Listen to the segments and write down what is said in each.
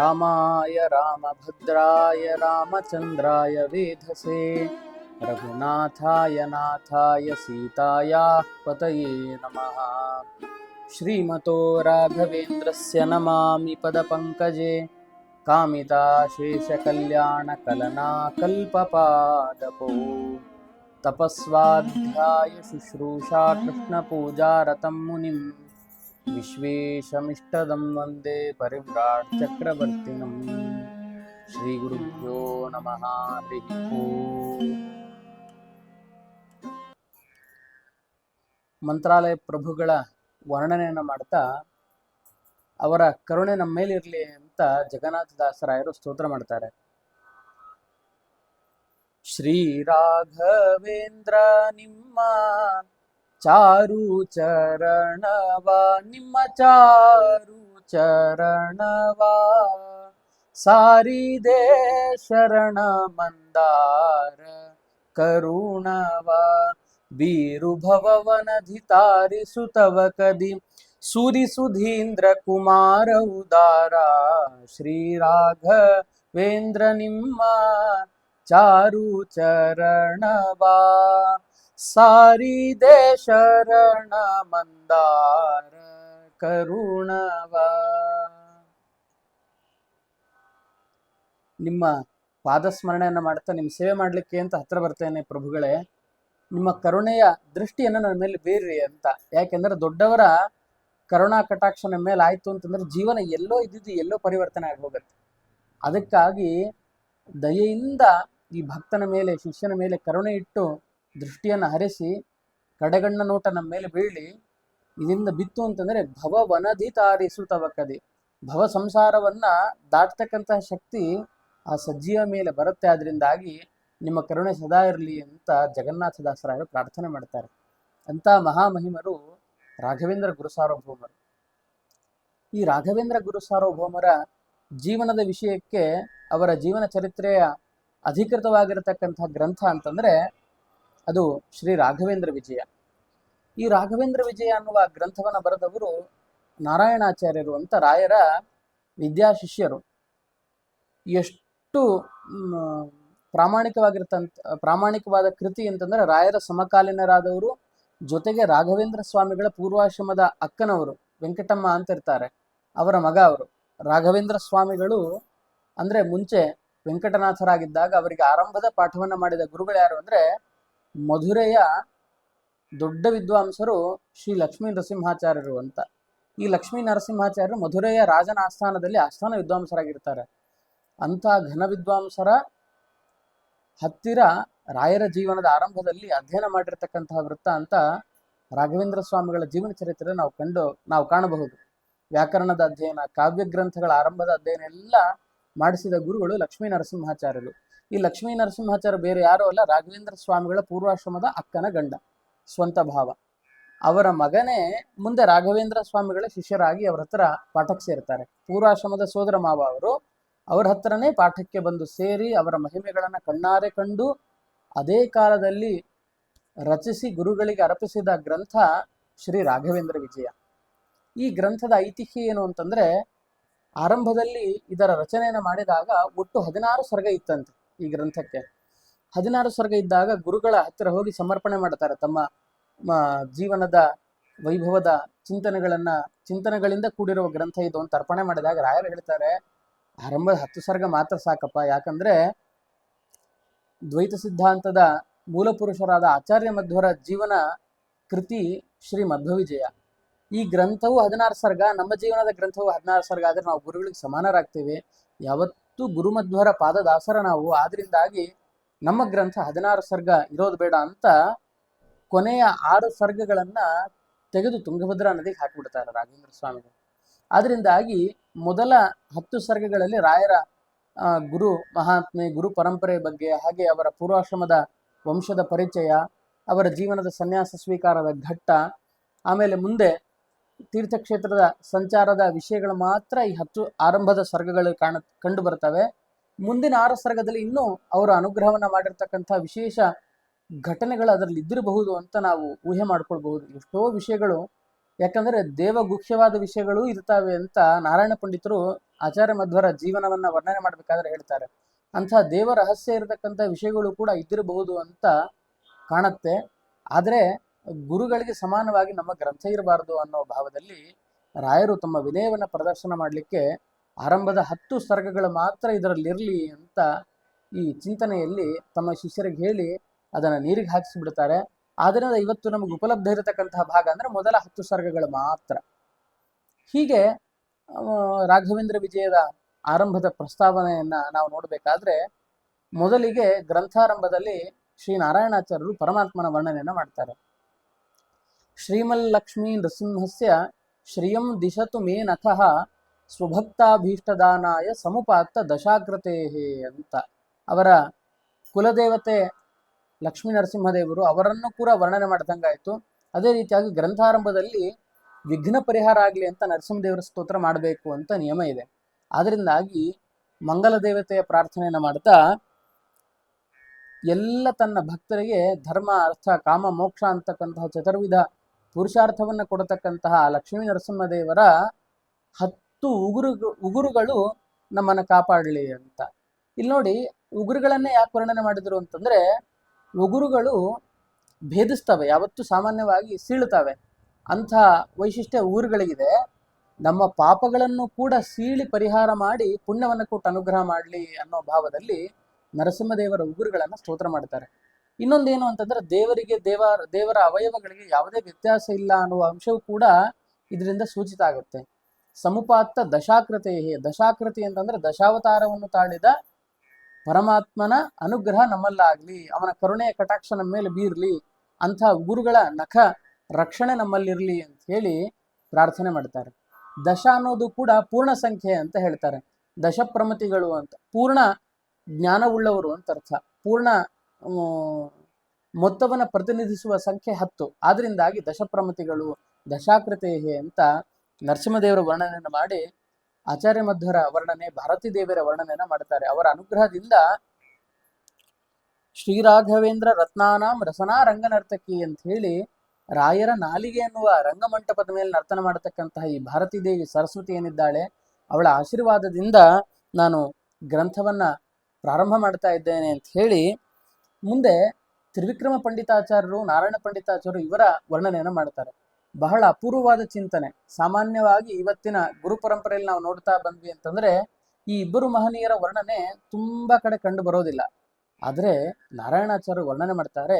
ರಾಮಾಯ ರಾಮಭದ್ರಾಯ ರಾಮಚಂದ್ರಾಯ ವೇಧಸೆ ರಘುನಾಥಾಯ ನಾಥಾಯ ಸೀತಾಯಾಃ ಪತಯೇ ನಮಃ. ಶ್ರೀಮತೋ ರಾಘವೇಂದ್ರಸ್ಯ ನಮಾಮಿ ಪದಪಂಕಜೆ ಕಾಮಿತಾಶೇಷಕಲ್ಯಾಣಕಲನಾ ಕಲ್ಪಪಾದಪೋ ತಪಸ್ವಾಧ್ಯಾಯ ಶುಶ್ರೂಷಾ ಕೃಷ್ಣಪೂಜಾರತಂ ಮುನಿಂ ವಿಶ್ವೇಶಮಿಷ್ಟದಂ ವಂದೇ ಪರಿವ್ರಾಟ್ ಚಕ್ರವರ್ತಿನಂ. ಶ್ರೀ ಗುರುಭ್ಯೋ ನಮಃ. ಹರಿ ಓಂ. ಮಂತ್ರಾಲಯ ಪ್ರಭುಗಳ ವರ್ಣನೆಯನ್ನು ಮಾಡ್ತಾ ಅವರ ಕರುಣೆ ನಮ್ಮ ಮೇಲಿರಲಿ ಅಂತ ಜಗನ್ನಾಥದಾಸರಾಯರು ಸ್ತೋತ್ರ ಮಾಡ್ತಾರೆ. ಶ್ರೀ ರಾಘವೇಂದ್ರ ನಿಮ್ಮ ಚಾರು ಚರಣವ, ನಿಮ್ಮ ಚಾರು ಚರಣವ ಸಾರಿದೆ ಶರಣ ಮಂದಾರ ಕರುಣವ. ಬೀರು ಭವವನಧಿತಾರಿಸುತವ ಕದಿ ಸೂರಿಸುಧೀಂದ್ರ ಕುಮಾರ ಉದಾರ. ಶ್ರೀ ರಾಘವೇಂದ್ರ ನಿಮ್ಮ ಚಾರು ಚರಣವಾ ಸಾರಿದೆ ಶರಣ ಮಂದಾರ ಕರುಣವಾ. ನಿಮ್ಮ ಪಾದಸ್ಮರಣೆಯನ್ನು ಮಾಡ್ತಾ ನಿಮ್ಮ ಸೇವೆ ಮಾಡಲಿಕ್ಕೆ ಅಂತ ಹತ್ರ ಬರ್ತೇನೆ ಪ್ರಭುಗಳೇ. ನಿಮ್ಮ ಕರುಣೆಯ ದೃಷ್ಟಿಯನ್ನು ನನ್ನ ಮೇಲೆ ಬೀರ್ರಿ ಅಂತ. ಯಾಕೆಂದ್ರೆ ದೊಡ್ಡವರ ಕರುಣಾ ಕಟಾಕ್ಷ ನಮ್ಮ ಮೇಲೆ ಆಯ್ತು ಅಂತಂದ್ರೆ ಜೀವನ ಎಲ್ಲೋ ಇದ್ದಿದ್ದು ಎಲ್ಲೋ ಪರಿವರ್ತನೆ ಆಗಿ ಹೋಗುತ್ತೆ. ಅದಕ್ಕಾಗಿ ದಯೆಯಿಂದ ಈ ಭಕ್ತನ ಮೇಲೆ, ಶಿಷ್ಯನ ಮೇಲೆ ಕರುಣೆ ಇಟ್ಟು ದೃಷ್ಟಿಯನ್ನು ಹರಿಸಿ ಕಡೆಗಣ್ಣ ನೋಟ ನಮ್ಮ ಮೇಲೆ ಬೀಳಿ. ಇದರಿಂದ ಬಿತ್ತು ಅಂತಂದ್ರೆ ಭವವನಧಿತಾರಿಸುತವ ಕದಿ, ಭವ ಸಂಸಾರವನ್ನ ದಾಟ್ತಕ್ಕಂತಹ ಶಕ್ತಿ ಆ ಸಜ್ಜಿಯ ಮೇಲೆ ಬರುತ್ತೆ. ಆದ್ರಿಂದಾಗಿ ನಿಮ್ಮ ಕರುಣೆ ಸದಾ ಇರಲಿ ಅಂತ ಜಗನ್ನಾಥದಾಸರಾಯರು ಪ್ರಾರ್ಥನೆ ಮಾಡ್ತಾರೆ. ಅಂತ ಮಹಾಮಹಿಮರು ರಾಘವೇಂದ್ರ ಗುರುಸಾರ್ವಭೌಮರು. ಈ ರಾಘವೇಂದ್ರ ಗುರುಸಾರ್ವಭೌಮರ ಜೀವನದ ವಿಷಯಕ್ಕೆ ಅವರ ಜೀವನ ಚರಿತ್ರೆಯ ಅಧಿಕೃತವಾಗಿರತಕ್ಕಂತಹ ಗ್ರಂಥ ಅಂತಂದ್ರೆ ಅದು ಶ್ರೀ ರಾಘವೇಂದ್ರ ವಿಜಯ. ಈ ರಾಘವೇಂದ್ರ ವಿಜಯ ಅನ್ನುವ ಗ್ರಂಥವನ್ನು ಬರೆದವರು ನಾರಾಯಣಾಚಾರ್ಯರು ಅಂತ ರಾಯರ ವಿದ್ಯಾಶಿಷ್ಯರು. ಎಷ್ಟು ಪ್ರಾಮಾಣಿಕವಾದ ಕೃತಿ ಅಂತಂದ್ರೆ ರಾಯರ ಸಮಕಾಲೀನರಾದವರು, ಜೊತೆಗೆ ರಾಘವೇಂದ್ರ ಸ್ವಾಮಿಗಳ ಪೂರ್ವಾಶ್ರಮದ ಅಕ್ಕನವರು ವೆಂಕಟಮ್ಮ ಅಂತ ಇರ್ತಾರೆ, ಅವರ ಮಗ ಅವರು. ರಾಘವೇಂದ್ರ ಸ್ವಾಮಿಗಳು ಅಂದ್ರೆ ಮುಂಚೆ ವೆಂಕಟನಾಥರಾಗಿದ್ದಾಗ ಅವರಿಗೆ ಆರಂಭದ ಪಾಠವನ್ನ ಮಾಡಿದ ಗುರುಗಳು ಯಾರು ಅಂದ್ರೆ ಮಧುರೆಯ ದೊಡ್ಡ ವಿದ್ವಾಂಸರು ಶ್ರೀ ಲಕ್ಷ್ಮೀ ನರಸಿಂಹಾಚಾರ್ಯರು ಅಂತ. ಈ ಲಕ್ಷ್ಮೀ ನರಸಿಂಹಾಚಾರ್ಯರು ಮಧುರೆಯ ರಾಜನ ಆಸ್ಥಾನದಲ್ಲಿ ಆಸ್ಥಾನ ವಿದ್ವಾಂಸರಾಗಿರ್ತಾರೆ. ಅಂಥ ಘನ ವಿದ್ವಾಂಸರ ಹತ್ತಿರ ರಾಯರ ಜೀವನದ ಆರಂಭದಲ್ಲಿ ಅಧ್ಯಯನ ಮಾಡಿರ್ತಕ್ಕಂತಹ ವೃತ್ತ ಅಂತ ರಾಘವೇಂದ್ರ ಸ್ವಾಮಿಗಳ ಜೀವನ ಚರಿತ್ರೆ ನಾವು ಕಾಣಬಹುದು. ವ್ಯಾಕರಣದ ಅಧ್ಯಯನ, ಕಾವ್ಯ ಗ್ರಂಥಗಳ ಆರಂಭದ ಅಧ್ಯಯನ ಎಲ್ಲ ಮಾಡಿಸಿದ ಗುರುಗಳು ಲಕ್ಷ್ಮೀ ನರಸಿಂಹಾಚಾರ್ಯರು. ಈ ಲಕ್ಷ್ಮೀ ನರಸಿಂಹಾಚಾರ್ಯ ಬೇರೆ ಯಾರೂ ಅಲ್ಲ, ರಾಘವೇಂದ್ರ ಸ್ವಾಮಿಗಳ ಪೂರ್ವಾಶ್ರಮದ ಅಕ್ಕನ ಗಂಡ, ಸ್ವಂತ ಭಾವ. ಅವರ ಮಗನೇ ಮುಂದೆ ರಾಘವೇಂದ್ರ ಸ್ವಾಮಿಗಳ ಶಿಷ್ಯರಾಗಿ ಅವರ ಹತ್ರ ಪಾಠಕ್ಕೆ ಸೇರ್ತಾರೆ. ಪೂರ್ವಾಶ್ರಮದ ಸೋದರ ಮಾವ ಅವರು ಅವರ ಹತ್ರನೇ ಪಾಠಕ್ಕೆ ಬಂದು ಸೇರಿ ಅವರ ಮಹಿಮೆಗಳನ್ನು ಕಣ್ಣಾರೆ ಕಂಡು ಅದೇ ಕಾಲದಲ್ಲಿ ರಚಿಸಿ ಗುರುಗಳಿಗೆ ಅರ್ಪಿಸಿದ ಗ್ರಂಥ ಶ್ರೀ ರಾಘವೇಂದ್ರ ವಿಜಯ. ಈ ಗ್ರಂಥದ ಐತಿಹ್ಯ ಏನು ಅಂತಂದ್ರೆ, ಆರಂಭದಲ್ಲಿ ಇದರ ರಚನೆಯನ್ನು ಮಾಡಿದಾಗ ಒಟ್ಟು 16 ಸರ್ಗ ಇತ್ತಂತೆ ಈ ಗ್ರಂಥಕ್ಕೆ. 16 ಸರ್ಗ ಇದ್ದಾಗ ಗುರುಗಳ ಹತ್ತಿರ ಹೋಗಿ ಸಮರ್ಪಣೆ ಮಾಡ್ತಾರೆ ತಮ್ಮ ಜೀವನದ ವೈಭವದ ಚಿಂತನೆಗಳಿಂದ ಕೂಡಿರುವ ಗ್ರಂಥ ಇದು ಅಂತ ಅರ್ಪಣೆ ಮಾಡಿದಾಗ ರಾಯರು ಹೇಳ್ತಾರೆ, ಆರಂಭದ 10 ಸರ್ಗ ಮಾತ್ರ ಸಾಕಪ್ಪ. ಯಾಕಂದ್ರೆ ದ್ವೈತ ಸಿದ್ಧಾಂತದ ಮೂಲ ಪುರುಷರಾದ ಆಚಾರ್ಯ ಮಧ್ವರ ಜೀವನ ಕೃತಿ ಶ್ರೀ ಮಧ್ವವಿಜಯ. ಈ ಗ್ರಂಥವು 16 ಸರ್ಗ, ನಮ್ಮ ಜೀವನದ ಗ್ರಂಥವು 16 ಸರ್ಗ. ಆದ್ರೆ ನಾವು ಗುರುಗಳಿಗೆ ಸಮಾನರಾಗ್ತೇವೆ. ಯಾವತ್ತೂ ಗುರುಮಧ್ವರ ಪಾದದಾಸರ ನಾವು. ಆದ್ರಿಂದಾಗಿ ನಮ್ಮ ಗ್ರಂಥ 16 ಸರ್ಗ ಇರೋದು ಬೇಡ ಅಂತ ಕೊನೆಯ 6 ಸರ್ಗಗಳನ್ನ ತೆಗೆದು ತುಂಗಭದ್ರಾ ನದಿಗೆ ಹಾಕಿಬಿಡ್ತಾರೆ ರಾಘವೇಂದ್ರ ಸ್ವಾಮಿಗಳು. ಆದ್ರಿಂದಾಗಿ ಮೊದಲ 10 ಸರ್ಗಗಳಲ್ಲಿ ರಾಯರ ಗುರು ಮಹಾತ್ಮೆ, ಗುರು ಪರಂಪರೆ ಬಗ್ಗೆ, ಹಾಗೆ ಅವರ ಪೂರ್ವಾಶ್ರಮದ ವಂಶದ ಪರಿಚಯ, ಅವರ ಜೀವನದ ಸನ್ಯಾಸ ಸ್ವೀಕಾರದ ಘಟ್ಟ, ಆಮೇಲೆ ಮುಂದೆ ತೀರ್ಥಕ್ಷೇತ್ರದ ಸಂಚಾರದ ವಿಷಯಗಳು ಮಾತ್ರ ಈ 10 ಆರಂಭದ ಸರ್ಗಗಳು ಕಂಡು ಬರ್ತವೆ. ಮುಂದಿನ 6 ಸರ್ಗದಲ್ಲಿ ಇನ್ನೂ ಅವರು ಅನುಗ್ರಹವನ್ನ ಮಾಡಿರ್ತಕ್ಕಂಥ ವಿಶೇಷ ಘಟನೆಗಳು ಅದರಲ್ಲಿ ಇದ್ದಿರಬಹುದು ಅಂತ ನಾವು ಊಹೆ ಮಾಡ್ಕೊಳ್ಬಹುದು. ಎಷ್ಟೋ ವಿಷಯಗಳು, ಯಾಕಂದ್ರೆ ದೇವಗುಖ್ಯವಾದ ವಿಷಯಗಳು ಇರ್ತಾವೆ ಅಂತ ನಾರಾಯಣ ಪಂಡಿತರು ಆಚಾರ್ಯ ಮಧ್ವರ ಜೀವನವನ್ನ ವರ್ಣನೆ ಮಾಡ್ಬೇಕಾದ್ರೆ ಹೇಳ್ತಾರೆ. ಅಂಥ ದೇವ ರಹಸ್ಯ ಇರತಕ್ಕಂಥ ವಿಷಯಗಳು ಕೂಡ ಇದ್ದಿರಬಹುದು ಅಂತ ಕಾಣುತ್ತೆ. ಆದರೆ ಗುರುಗಳಿಗೆ ಸಮಾನವಾಗಿ ನಮ್ಮ ಗ್ರಂಥ ಇರಬಾರದು ಅನ್ನೋ ಭಾವದಲ್ಲಿ ರಾಯರು ತಮ್ಮ ವಿನಯವನ್ನು ಪ್ರದರ್ಶನ ಮಾಡಲಿಕ್ಕೆ ಆರಂಭದ 10 ಸರ್ಗಗಳು ಮಾತ್ರ ಇದರಲ್ಲಿರಲಿ ಅಂತ ಈ ಚಿಂತನೆಯಲ್ಲಿ ತಮ್ಮ ಶಿಷ್ಯರಿಗೆ ಹೇಳಿ ಅದನ್ನು ನೀರಿಗೆ ಹಾಕಿಸಿಬಿಡ್ತಾರೆ. ಆದ್ದರಿಂದ ಇವತ್ತು ನಮಗೆ ಉಪಲಬ್ಧ ಇರತಕ್ಕಂತಹ ಭಾಗ ಅಂದರೆ ಮೊದಲ 10 ಸರ್ಗಗಳು ಮಾತ್ರ. ಹೀಗೆ ರಾಘವೇಂದ್ರ ವಿಜಯದ ಆರಂಭದ ಪ್ರಸ್ತಾವನೆಯನ್ನ ನಾವು ನೋಡಬೇಕಾದ್ರೆ ಮೊದಲಿಗೆ ಗ್ರಂಥಾರಂಭದಲ್ಲಿ ಶ್ರೀನಾರಾಯಣಾಚಾರ್ಯರು ಪರಮಾತ್ಮನ ವರ್ಣನೆಯನ್ನ ಮಾಡ್ತಾರೆ. ಶ್ರೀಮಲ್ಲಕ್ಷ್ಮೀ ನೃಸಿಂಹಸ್ಯ ಶ್ರಿಯಂ ದಿಶತು ಮೇ ನಖಃ ಸ್ವಭಕ್ತಾಭೀಷ್ಟದಾನಾಯ ಸಮುಪಾತ್ತ ದಶಾಕೃತೇ ಅಂತ ಅವರ ಕುಲದೇವತೆ ಲಕ್ಷ್ಮೀ ನರಸಿಂಹದೇವರು ಅವರನ್ನು ಕೂಡ ವರ್ಣನೆ ಮಾಡ್ದಂಗಾಯ್ತು. ಅದೇ ರೀತಿಯಾಗಿ ಗ್ರಂಥಾರಂಭದಲ್ಲಿ ವಿಘ್ನ ಪರಿಹಾರ ಆಗಲಿ ಅಂತ ನರಸಿಂಹದೇವರ ಸ್ತೋತ್ರ ಮಾಡಬೇಕು ಅಂತ ನಿಯಮ ಇದೆ. ಆದ್ರಿಂದಾಗಿ ಮಂಗಲ ದೇವತೆಯ ಪ್ರಾರ್ಥನೆಯನ್ನು ಮಾಡ್ತಾ ಎಲ್ಲ ತನ್ನ ಭಕ್ತರಿಗೆ ಧರ್ಮ ಅರ್ಥ ಕಾಮ ಮೋಕ್ಷ ಅಂತಕ್ಕಂತಹ ಚತುರ್ವಿಧ ಪುರುಷಾರ್ಥವನ್ನ ಕೊಡತಕ್ಕಂತಹ ಲಕ್ಷ್ಮೀ ನರಸಿಂಹದೇವರ 10 ಉಗುರುಗಳು ನಮ್ಮನ್ನ ಕಾಪಾಡಲಿ ಅಂತ. ಇಲ್ಲಿ ನೋಡಿ, ಉಗುರುಗಳನ್ನೇ ಯಾಕೆ ವರ್ಣನೆ ಮಾಡಿದ್ರು ಅಂತಂದ್ರೆ ಉಗುರುಗಳು ಭೇದಿಸ್ತವೆ, ಯಾವತ್ತೂ ಸಾಮಾನ್ಯವಾಗಿ ಸೀಳುತ್ತವೆ. ಅಂಥ ವೈಶಿಷ್ಟ್ಯ ಉಗುರುಗಳಿಗಿದೆ. ನಮ್ಮ ಪಾಪಗಳನ್ನು ಕೂಡ ಸೀಳಿ ಪರಿಹಾರ ಮಾಡಿ ಪುಣ್ಯವನ್ನು ಕೊಟ್ಟು ಅನುಗ್ರಹ ಮಾಡಲಿ ಅನ್ನೋ ಭಾವದಲ್ಲಿ ನರಸಿಂಹದೇವರ ಉಗುರುಗಳನ್ನು ಸ್ತೋತ್ರ ಮಾಡ್ತಾರೆ. ಇನ್ನೊಂದೇನು ಅಂತಂದ್ರೆ ದೇವರ ಅವಯವಗಳಿಗೆ ಯಾವುದೇ ವ್ಯತ್ಯಾಸ ಇಲ್ಲ ಅನ್ನುವ ಅಂಶವೂ ಕೂಡ ಇದರಿಂದ ಸೂಚಿತ ಆಗುತ್ತೆ. ಸಮುಪಾತ್ತ ದಶಾಕೃತಿ ಅಂತಂದ್ರೆ ದಶಾವತಾರವನ್ನು ತಾಳಿದ ಪರಮಾತ್ಮನ ಅನುಗ್ರಹ ನಮ್ಮಲ್ಲಾಗ್ಲಿ, ಅವನ ಕರುಣೆಯ ಕಟಾಕ್ಷ ನಮ್ಮ ಮೇಲೆ ಬೀರ್ಲಿ, ಅಂಥ ಉಗುರುಗಳ ನಖ ರಕ್ಷಣೆ ನಮ್ಮಲ್ಲಿರ್ಲಿ ಅಂತ ಹೇಳಿ ಪ್ರಾರ್ಥನೆ ಮಾಡ್ತಾರೆ. ದಶ ಅನ್ನೋದು ಕೂಡ ಪೂರ್ಣ ಸಂಖ್ಯೆ ಅಂತ ಹೇಳ್ತಾರೆ. ದಶಪ್ರಮತಿಗಳು ಅಂತ ಪೂರ್ಣ ಜ್ಞಾನವುಳ್ಳವರು ಅಂತ ಅರ್ಥ. ಪೂರ್ಣ ಮೊತ್ತವನ್ನು ಪ್ರತಿನಿಧಿಸುವ ಸಂಖ್ಯೆ 10. ಆದ್ರಿಂದಾಗಿ ದಶಪ್ರಮತಿಗಳು ದಶಾಕೃತೇ ಅಂತ ನರಸಿಂಹದೇವರ ವರ್ಣನೆಯನ್ನು ಮಾಡಿ ಆಚಾರ್ಯ ಮಧ್ವರ ವರ್ಣನೆ, ಭಾರತೀ ದೇವಿಯರ ವರ್ಣನೆಯನ್ನ ಮಾಡ್ತಾರೆ. ಅವರ ಅನುಗ್ರಹದಿಂದ ಶ್ರೀರಾಘವೇಂದ್ರ ರತ್ನಾನಾಂ ರಸನಾ ರಂಗನರ್ತಕಿ ಅಂತ ಹೇಳಿ ರಾಯರ ನಾಲಿಗೆ ಎನ್ನುವ ರಂಗಮಂಟಪದ ಮೇಲೆ ನರ್ತನ ಮಾಡತಕ್ಕಂತಹ ಈ ಭಾರತೀ ದೇವಿ ಸರಸ್ವತಿ ಏನಿದ್ದಾಳೆ, ಅವಳ ಆಶೀರ್ವಾದದಿಂದ ನಾನು ಗ್ರಂಥವನ್ನ ಪ್ರಾರಂಭ ಮಾಡ್ತಾ ಇದ್ದೇನೆ ಅಂತ ಹೇಳಿ ಮುಂದೆ ತ್ರಿವಿಕ್ರಮ ಪಂಡಿತಾಚಾರ್ಯರು, ನಾರಾಯಣ ಪಂಡಿತಾಚಾರ್ಯರು ಇವರ ವರ್ಣನೆಯನ್ನು ಮಾಡ್ತಾರೆ. ಬಹಳ ಅಪೂರ್ವವಾದ ಚಿಂತನೆ. ಸಾಮಾನ್ಯವಾಗಿ ಇವತ್ತಿನ ಗುರು ಪರಂಪರೆಯಲ್ಲಿ ನಾವು ನೋಡ್ತಾ ಬಂದ್ವಿ ಅಂತಂದ್ರೆ ಈ ಇಬ್ಬರು ಮಹನೀಯರ ವರ್ಣನೆ ತುಂಬಾ ಕಡೆ ಕಂಡು ಬರೋದಿಲ್ಲ. ಆದರೆ ನಾರಾಯಣಾಚಾರ್ಯರು ವರ್ಣನೆ ಮಾಡ್ತಾರೆ,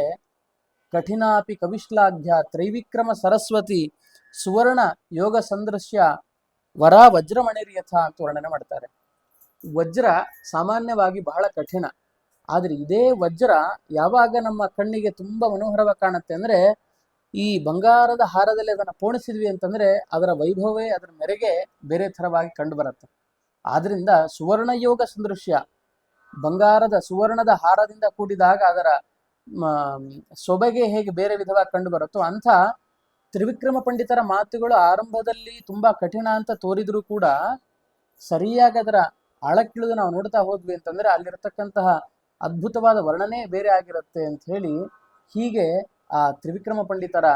ಕಠಿಣಾಪಿ ಕವಿಶ್ಲಾಘ್ಯ ತ್ರೈವಿಕ್ರಮ ಸರಸ್ವತಿ ಸುವರ್ಣ ಯೋಗ ಸಂದೃಶ್ಯ ವರ ವಜ್ರಮಣಿರ್ಯಥ ಅಂತ ವರ್ಣನೆ ಮಾಡ್ತಾರೆ. ವಜ್ರ ಸಾಮಾನ್ಯವಾಗಿ ಬಹಳ ಕಠಿಣ, ಆದ್ರೆ ಇದೇ ವಜ್ರ ಯಾವಾಗ ನಮ್ಮ ಕಣ್ಣಿಗೆ ತುಂಬಾ ಮನೋಹರವಾಗಿ ಕಾಣುತ್ತೆ ಅಂದ್ರೆ ಈ ಬಂಗಾರದ ಹಾರದಲ್ಲಿ ಅದನ್ನು ಪೋಣಿಸಿದ್ವಿ ಅಂತಂದ್ರೆ ಅದರ ವೈಭವವೇ, ಅದರ ಮೆರೆಗೆ ಬೇರೆ ಥರವಾಗಿ ಕಂಡು ಬರುತ್ತೆ. ಆದ್ರಿಂದ ಸುವರ್ಣ ಯೋಗ ಸಂದೃಶ್ಯ, ಸುವರ್ಣದ ಹಾರದಿಂದ ಕೂಡಿದಾಗ ಅದರ ಸೊಬಗೆ ಹೇಗೆ ಬೇರೆ ವಿಧವಾಗಿ ಕಂಡು ಬರುತ್ತೋ ಅಂಥ ತ್ರಿವಿಕ್ರಮ ಪಂಡಿತರ ಮಾತುಗಳು ಆರಂಭದಲ್ಲಿ ತುಂಬಾ ಕಠಿಣ ಅಂತ ತೋರಿದ್ರು ಕೂಡ ಸರಿಯಾಗಿ ಅದರ ಆಳಕ್ಕಿಳಿದು ನಾವು ನೋಡ್ತಾ ಹೋದ್ವಿ ಅಂತಂದ್ರೆ ಅಲ್ಲಿರತಕ್ಕಂತಹ ಅದ್ಭುತವಾದ ವರ್ಣನೆ ಬೇರೆ ಆಗಿರುತ್ತೆ ಅಂತ ಹೇಳಿ ಹೀಗೆ ಆ ತ್ರಿವಿಕ್ರಮ ಪಂಡಿತರ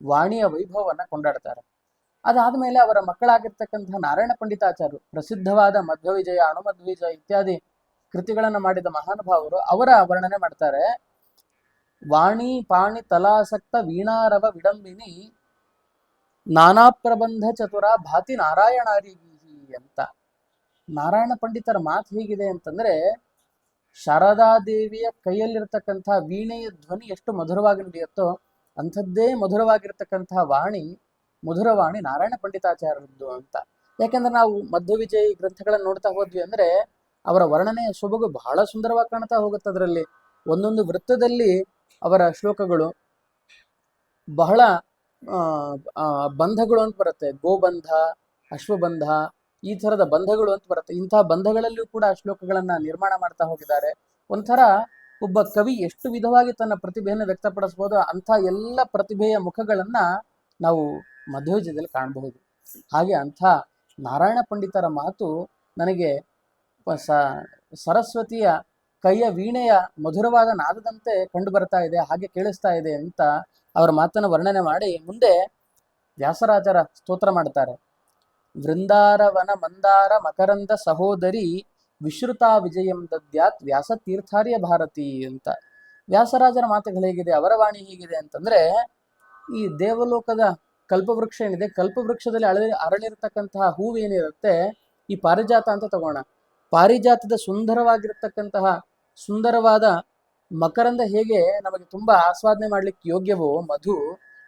ವಾಣಿಯ ವೈಭವವನ್ನ ಕೊಂಡಾಡ್ತಾರೆ. ಅದಾದ್ಮೇಲೆ ಅವರ ಮಕ್ಕಳಾಗಿರ್ತಕ್ಕಂತಹ ನಾರಾಯಣ ಪಂಡಿತಾಚಾರ್ಯರು, ಪ್ರಸಿದ್ಧವಾದ ಮಧ್ವವಿಜಯ, ಅಣುಮಧ್ವವಿಜಯ ಇತ್ಯಾದಿ ಕೃತಿಗಳನ್ನು ಮಾಡಿದ ಮಹಾನುಭಾವರು, ಅವರ ವರ್ಣನೆ ಮಾಡ್ತಾರೆ. ವಾಣಿ ಪಾಣಿ ತಲಾಸಕ್ತ ವೀಣಾರವ ವಿಡಂಬಿನಿ ನಾನಾ ಪ್ರಬಂಧ ಚತುರ ಭಾತಿ ನಾರಾಯಣಾರಿಗಿ ಅಂತ. ನಾರಾಯಣ ಪಂಡಿತರ ಮಾತು ಹೇಗಿದೆ ಅಂತಂದ್ರೆ ಶಾರದಾದೇವಿಯ ಕೈಯಲ್ಲಿರ್ತಕ್ಕಂತಹ ವೀಣೆಯ ಧ್ವನಿ ಎಷ್ಟು ಮಧುರವಾಗಿ ನಡೆಯುತ್ತೋ ಅಂಥದ್ದೇ ಮಧುರವಾಗಿರ್ತಕ್ಕಂತಹ ವಾಣಿ, ಮಧುರವಾಣಿ ನಾರಾಯಣ ಪಂಡಿತಾಚಾರ್ಯರದ್ದು ಅಂತ. ಯಾಕಂದ್ರೆ ನಾವು ಮಧ್ವವಿಜಯ ಗ್ರಂಥಗಳನ್ನು ನೋಡ್ತಾ ಹೋದ್ವಿ ಅಂದ್ರೆ ಅವರ ವರ್ಣನೆಯ ಸೊಬಗು ಬಹಳ ಸುಂದರವಾಗಿ ಕಾಣ್ತಾ ಹೋಗುತ್ತೆ. ಅದರಲ್ಲಿ ಒಂದೊಂದು ವೃತ್ತದಲ್ಲಿ ಅವರ ಶ್ಲೋಕಗಳು ಬಹಳ ಬಂಧಗಳು ಅಂತ ಬರುತ್ತೆ. ಗೋಬಂಧ, ಅಶ್ವಬಂಧ, ಈ ಥರದ ಬಂಧಗಳು ಅಂತ ಬರುತ್ತೆ. ಇಂತಹ ಬಂಧಗಳಲ್ಲೂ ಕೂಡ ಶ್ಲೋಕಗಳನ್ನ ನಿರ್ಮಾಣ ಮಾಡ್ತಾ ಹೋಗಿದ್ದಾರೆ. ಒಂಥರ ಒಬ್ಬ ಕವಿ ಎಷ್ಟು ವಿಧವಾಗಿ ತನ್ನ ಪ್ರತಿಭೆಯನ್ನು ವ್ಯಕ್ತಪಡಿಸಬಹುದು ಅಂಥ ಎಲ್ಲ ಪ್ರತಿಭೆಯ ಮುಖಗಳನ್ನ ನಾವು ಮಧ್ವವಿಜಯದಲ್ಲಿ ಕಾಣಬಹುದು. ಹಾಗೆ ಅಂಥ ನಾರಾಯಣ ಪಂಡಿತರ ಮಾತು ನನಗೆ ಸರಸ್ವತಿಯ ಕೈಯ ವೀಣೆಯ ಮಧುರವಾದ ನಾದದಂತೆ ಕಂಡು ಬರ್ತಾ ಇದೆ, ಹಾಗೆ ಕೇಳಿಸ್ತಾ ಇದೆ ಅಂತ ಅವರ ಮಾತನ್ನು ವರ್ಣನೆ ಮಾಡಿ ಮುಂದೆ ವ್ಯಾಸರಾಜರ ಸ್ತೋತ್ರ ಮಾಡ್ತಾರೆ. ವೃಂದಾರವನ ಮಂದಾರ ಮಕರಂದ ಸಹೋದರಿ ವಿಶ್ರುತಾ ವಿಜಯಂ ದದ್ಯಾತ್ ವ್ಯಾಸತೀರ್ಥಾರ್ಯ ಭಾರತಿ ಅಂತ. ವ್ಯಾಸರಾಜರ ಮಾತುಗಳು ಹೇಗಿದೆ, ಅವರ ವಾಣಿ ಹೇಗಿದೆ ಅಂತಂದ್ರೆ, ಈ ದೇವಲೋಕದ ಕಲ್ಪವೃಕ್ಷ ಏನಿದೆ, ಕಲ್ಪವೃಕ್ಷದಲ್ಲಿ ಅರಳಿರ್ತಕ್ಕಂತಹ ಹೂವೇನಿರುತ್ತೆ, ಈ ಪಾರಿಜಾತ ಅಂತ ತಗೋಣ. ಪಾರಿಜಾತದ ಸುಂದರವಾಗಿರ್ತಕ್ಕಂತಹ ಸುಂದರವಾದ ಮಕರಂದ ಹೇಗೆ ನಮಗೆ ತುಂಬಾ ಆಸ್ವಾದನೆ ಮಾಡ್ಲಿಕ್ಕೆ ಯೋಗ್ಯವೋ, ಮಧು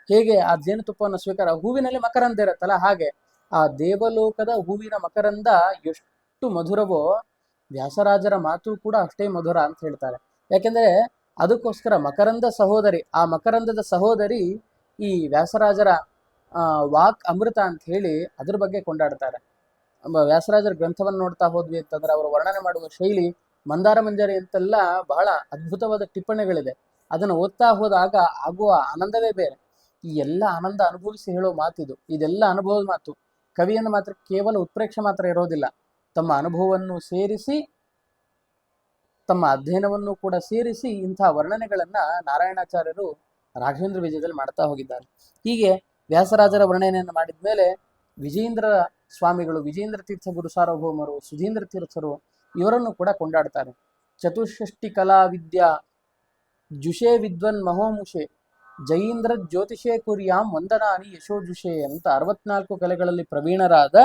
ಹೇಗೆ ಆ ಜೇನುತುಪ್ಪವನ್ನು ಸ್ವೀಕಾರ, ಹೂವಿನಲ್ಲಿ ಮಕರಂದ ಇರುತ್ತಲ್ಲ, ಹಾಗೆ ಆ ದೇವಲೋಕದ ಹೂವಿನ ಮಕರಂದ ಎಷ್ಟು ಮಧುರವೋ ವ್ಯಾಸರಾಜರ ಮಾತು ಕೂಡ ಅಷ್ಟೇ ಮಧುರ ಅಂತ ಹೇಳ್ತಾರೆ. ಯಾಕೆಂದ್ರೆ ಅದಕ್ಕೋಸ್ಕರ ಮಕರಂದ ಸಹೋದರಿ, ಆ ಮಕರಂದದ ಸಹೋದರಿ ಈ ವ್ಯಾಸರಾಜರ ವಾಕ್ ಅಮೃತ ಅಂತ ಹೇಳಿ ಅದ್ರ ಬಗ್ಗೆ ಕೊಂಡಾಡ್ತಾರೆ. ವ್ಯಾಸರಾಜರ ಗ್ರಂಥವನ್ನು ನೋಡ್ತಾ ಹೋದ್ವಿ ಅಂತಂದ್ರೆ ಅವರು ವರ್ಣನೆ ಮಾಡುವ ಶೈಲಿ, ಮಂದಾರ ಮಂಜರಿ ಅಂತೆಲ್ಲ ಬಹಳ ಅದ್ಭುತವಾದ ಟಿಪ್ಪಣಿಗಳಿದೆ. ಅದನ್ನು ಓದ್ತಾ ಹೋದಾಗ ಆಗುವ ಆನಂದವೇ ಬೇರೆ. ಈ ಎಲ್ಲ ಆನಂದ ಅನುಭವಿಸಿ ಹೇಳೋ ಮಾತಿದು. ಇದೆಲ್ಲ ಅನುಭವದ ಮಾತು. ಕವಿಯನ್ನು ಮಾತ್ರ ಕೇವಲ ಉತ್ಪ್ರೇಕ್ಷೆ ಮಾತ್ರ ಇರೋದಿಲ್ಲ, ತಮ್ಮ ಅನುಭವವನ್ನು ಸೇರಿಸಿ, ತಮ್ಮ ಅಧ್ಯಯನವನ್ನು ಕೂಡ ಸೇರಿಸಿ ಇಂತಹ ವರ್ಣನೆಗಳನ್ನ ನಾರಾಯಣಾಚಾರ್ಯರು ರಾಘವೇಂದ್ರ ವಿಜಯದಲ್ಲಿ ಮಾಡ್ತಾ ಹೋಗಿದ್ದಾರೆ. ಹೀಗೆ ವ್ಯಾಸರಾಜರ ವರ್ಣನೆಯನ್ನು ಮಾಡಿದ ಮೇಲೆ ವಿಜೇಂದ್ರ ಸ್ವಾಮಿಗಳು, ವಿಜೇಂದ್ರ ತೀರ್ಥ ಗುರು ಸಾರ್ವಭೌಮರು, ಸುಧೀಂದ್ರ ತೀರ್ಥರು ಇವರನ್ನು ಕೂಡ ಕೊಂಡಾಡ್ತಾರೆ. ಚತುಷ್ಷಷ್ಟಿ ಕಲಾ ವಿದ್ಯಾ ಜುಷೇ ವಿದ್ವನ್ ಮಹೋಮುಷೆ ಜಯೀಂದ್ರ ಜ್ಯೋತಿಷೇ ಕುರ್ಯಾಂ ವಂದನಾನಿ ಯಶೋಜುಷೆ ಅಂತ 64 ಕಲೆಗಳಲ್ಲಿ ಪ್ರವೀಣರಾದ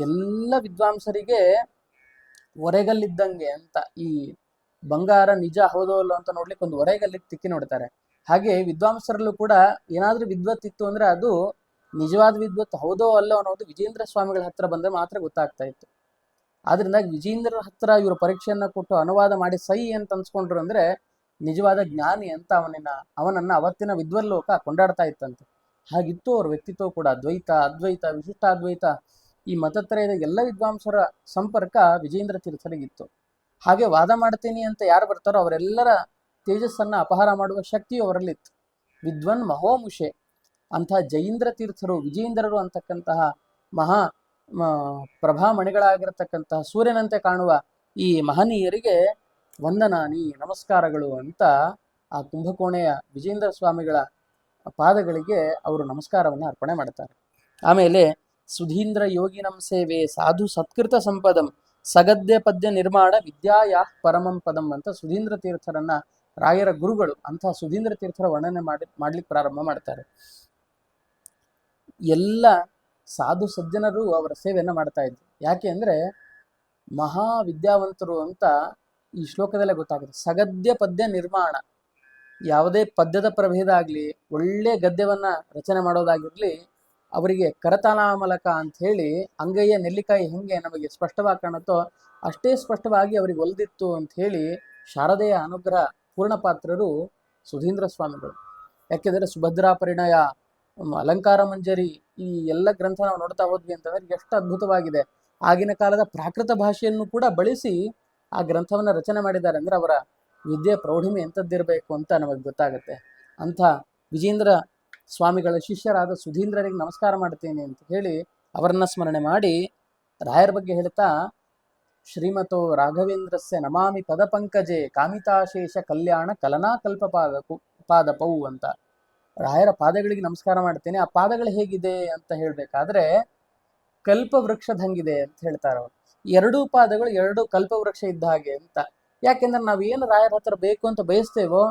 ಎಲ್ಲ ವಿದ್ವಾಂಸರಿಗೆ ಒರೆಗಲ್ಲಿದ್ದಂಗೆ ಅಂತ. ಈ ಬಂಗಾರ ನಿಜ ಹೌದೋ ಅಲ್ಲೋ ಅಂತ ನೋಡ್ಲಿಕ್ಕೆ ಒಂದು ಒರೆಗಲ್ಲಿಗೆ ತಿಕ್ಕಿ ನೋಡ್ತಾರೆ. ಹಾಗೆ ವಿದ್ವಾಂಸರಲ್ಲೂ ಕೂಡ ಏನಾದ್ರೂ ವಿದ್ವತ್ ಇತ್ತು ಅಂದ್ರೆ ಅದು ನಿಜವಾದ ವಿದ್ವತ್ ಹೌದೋ ಅಲ್ಲೋ ಅನ್ನೋದು ವಿಜೇಂದ್ರ ಸ್ವಾಮಿಗಳ ಹತ್ರ ಬಂದ್ರೆ ಮಾತ್ರ ಗೊತ್ತಾಗ್ತಾ ಇತ್ತು. ಆದ್ರಿಂದ ವಿಜೇಂದ್ರರ ಹತ್ರ ಇವರು ಪರೀಕ್ಷೆಯನ್ನ ಕೊಟ್ಟು ಅನುವಾದ ಮಾಡಿ ಸೈ ಅಂತ ಅನ್ಸ್ಕೊಂಡ್ರು ಅಂದ್ರೆ ನಿಜವಾದ ಜ್ಞಾನಿ ಅಂತ ಅವನನ್ನ ಅವತ್ತಿನ ವಿದ್ವಲ್ಲೋಕ ಕೊಂಡಾಡ್ತಾ ಇತ್ತಂತೆ. ಹಾಗಿತ್ತು ಅವ್ರ ವ್ಯಕ್ತಿತ್ವ ಕೂಡ. ದ್ವೈತ, ಅದ್ವೈತ, ವಿಶಿಷ್ಟಾದ್ವೈತ, ಈ ಮತತ್ರಯದ ಎಲ್ಲ ವಿದ್ವಾಂಸರ ಸಂಪರ್ಕ ವಿಜೇಂದ್ರ ತೀರ್ಥರಿಗಿತ್ತು. ಹಾಗೆ ವಾದ ಮಾಡ್ತೀನಿ ಅಂತ ಯಾರು ಬರ್ತಾರೋ ಅವರೆಲ್ಲರ ತೇಜಸ್ಸನ್ನ ಅಪಹಾರ ಮಾಡುವ ಶಕ್ತಿಯು ಅವರಲ್ಲಿತ್ತು. ವಿದ್ವನ್ ಮಹೋಮುಷೆ ಅಂತಹ ಜಯೀಂದ್ರ ತೀರ್ಥರು, ವಿಜೇಂದ್ರರು ಅಂತಕ್ಕಂತಹ ಮಹಾ ಪ್ರಭಾಮಣಿಗಳಾಗಿರತಕ್ಕಂತಹ ಸೂರ್ಯನಂತೆ ಕಾಣುವ ಈ ಮಹನೀಯರಿಗೆ ವಂದನಾನಿ, ನಮಸ್ಕಾರಗಳು ಅಂತ ಆ ಕುಂಭಕೋಣೆಯ ವಿಜೇಂದ್ರ ಸ್ವಾಮಿಗಳ ಪಾದಗಳಿಗೆ ಅವರು ನಮಸ್ಕಾರವನ್ನು ಅರ್ಪಣೆ ಮಾಡ್ತಾರೆ. ಆಮೇಲೆ ಸುಧೀಂದ್ರ ಯೋಗಿನಂ ಸೇವೆ ಸಾಧು ಸತ್ಕೃತ ಸಂಪದಂ ಸಗದ್ಯ ಪದ್ಯ ನಿರ್ಮಾಣ ವಿದ್ಯಾಯಾ ಪರಮಂ ಪದಂ ಅಂತ ಸುಧೀಂದ್ರ ತೀರ್ಥರನ್ನ, ರಾಯರ ಗುರುಗಳು ಅಂತಹ ಸುಧೀಂದ್ರ ತೀರ್ಥರ ವರ್ಣನೆ ಮಾಡ್ಲಿಕ್ಕೆ ಪ್ರಾರಂಭ ಮಾಡ್ತಾರೆ. ಎಲ್ಲ ಸಾಧು ಸಜ್ಜನರು ಅವರ ಸೇವೆಯನ್ನು ಮಾಡ್ತಾ ಇದ್ರು. ಯಾಕೆ ಅಂದ್ರೆ ಮಹಾ ವಿದ್ಯಾವಂತರು ಅಂತ ಈ ಶ್ಲೋಕದಲ್ಲೇ ಗೊತ್ತಾಗುತ್ತೆ. ಸಗದ್ಯ ಪದ್ಯ ನಿರ್ಮಾಣ, ಯಾವುದೇ ಪದ್ಯದ ಪ್ರಭೇದ ಆಗ್ಲಿ, ಒಳ್ಳೆ ಗದ್ಯವನ್ನ ರಚನೆ ಮಾಡೋದಾಗಿರ್ಲಿ, ಅವರಿಗೆ ಕರತಾಲಾಮಲಕ ಅಂತ ಹೇಳಿ ಅಂಗೈಯ ನೆಲ್ಲಿಕಾಯಿ ಹೆಂಗೆ ನಮಗೆ ಸ್ಪಷ್ಟವಾಗಿ ಕಾಣುತ್ತೋ ಅಷ್ಟೇ ಸ್ಪಷ್ಟವಾಗಿ ಅವರಿಗೆ ಒಲ್ದಿತ್ತು ಅಂತ ಹೇಳಿ ಶಾರದೆಯ ಅನುಗ್ರಹ ಪೂರ್ಣಪಾತ್ರರು ಸುಧೀಂದ್ರ ಸ್ವಾಮಿಗಳು. ಯಾಕೆಂದ್ರೆ ಸುಭದ್ರಾ ಪರಿಣಯ, ಅಲಂಕಾರ ಮಂಜರಿ, ಈ ಎಲ್ಲ ಗ್ರಂಥ ನಾವು ನೋಡ್ತಾ ಹೋದ್ವಿ ಅಂತಂದ್ರೆ ಎಷ್ಟು ಅದ್ಭುತವಾಗಿದೆ. ಆಗಿನ ಕಾಲದ ಪ್ರಾಕೃತ ಭಾಷೆಯನ್ನು ಕೂಡ ಬಳಸಿ ಆ ಗ್ರಂಥವನ್ನ ರಚನೆ ಮಾಡಿದ್ದಾರೆ ಅಂದ್ರೆ ಅವರ ವಿದ್ಯೆ ಪ್ರೌಢಿಮೆ ಎಂಥದ್ದಿರಬೇಕು ಅಂತ ನಮಗೆ ಗೊತ್ತಾಗುತ್ತೆ. ಅಂಥ ವಿಜೇಂದ್ರ ಸ್ವಾಮಿಗಳ ಶಿಷ್ಯರಾದ ಸುಧೀಂದ್ರರಿಗೆ ನಮಸ್ಕಾರ ಮಾಡ್ತೇನೆ ಅಂತ ಹೇಳಿ ಅವರನ್ನ ಸ್ಮರಣೆ ಮಾಡಿ ರಾಯರ ಬಗ್ಗೆ ಹೇಳ್ತಾ, ಶ್ರೀಮತೋ ರಾಘವೇಂದ್ರಸ್ಯ ನಮಾಮಿ ಪದಪಂಕಜೆ ಕಾಮಿತಾಶೇಷ ಕಲ್ಯಾಣ ಕಲನಾ ಕಲ್ಪ ಪಾದಪೌ ಅಂತ ರಾಯರ ಪಾದಗಳಿಗೆ ನಮಸ್ಕಾರ ಮಾಡ್ತೇನೆ. ಆ ಪಾದಗಳು ಹೇಗಿದೆ ಅಂತ ಹೇಳ್ಬೇಕಾದ್ರೆ ಕಲ್ಪವೃಕ್ಷದಂಗಿದೆ ಅಂತ ಹೇಳ್ತಾರೆ ಅವರು. ಎರಡೂ ಪಾದಗಳು ಎರಡು ಕಲ್ಪವೃಕ್ಷ ಇದ್ದ ಹಾಗೆ ಅಂತ. ಯಾಕೆಂದ್ರೆ ನಾವೇನು ರಾಯರ ಹತ್ರ ಬೇಕು ಅಂತ ಬಯಸ್ತೇವೋ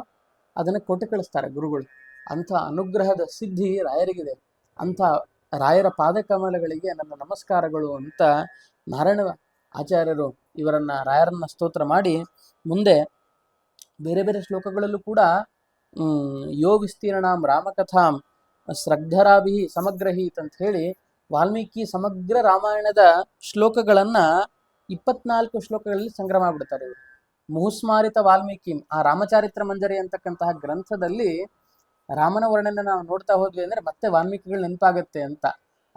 ಅದನ್ನ ಕೊಟ್ಟು ಕಳಿಸ್ತಾರೆ ಗುರುಗಳು. ಅಂಥ ಅನುಗ್ರಹದ ಸಿದ್ಧಿ ರಾಯರಿಗಿದೆ. ಅಂಥ ರಾಯರ ಪಾದಕಮಲಗಳಿಗೆ ನನ್ನ ನಮಸ್ಕಾರಗಳು ಅಂತ ನಾರಾಯಣ ಆಚಾರ್ಯರು ರಾಯರನ್ನ ಸ್ತೋತ್ರ ಮಾಡಿ ಮುಂದೆ ಬೇರೆ ಬೇರೆ ಶ್ಲೋಕಗಳಲ್ಲೂ ಕೂಡ ಯೋ ವಿಸ್ತೀರ್ಣಾಂ ರಾಮಕಥಾಂ ಶ್ರದ್ಧರಾಭಿ ಸಮಗ್ರಹೀತ್ ಅಂತ ಹೇಳಿ ವಾಲ್ಮೀಕಿ ಸಮಗ್ರ ರಾಮಾಯಣದ ಶ್ಲೋಕಗಳನ್ನ 24 ಶ್ಲೋಕಗಳಲ್ಲಿ ಸಂಗ್ರಹ ಮಾಡ್ಬಿಡ್ತಾರೆ ಇವರು. ಮುಹುಸ್ಮಾರಿತ ವಾಲ್ಮೀಕಿ, ಆ ರಾಮಚಾರಿತ್ರ ಮಂಜರಿ ಅಂತಕ್ಕಂತಹ ಗ್ರಂಥದಲ್ಲಿ ರಾಮನ ವರ್ಣನೆ ನಾವು ನೋಡ್ತಾ ಹೋದ್ವಿ ಅಂದ್ರೆ ಮತ್ತೆ ವಾಲ್ಮೀಕಿಗಳು ನೆನಪಾಗತ್ತೆ ಅಂತ.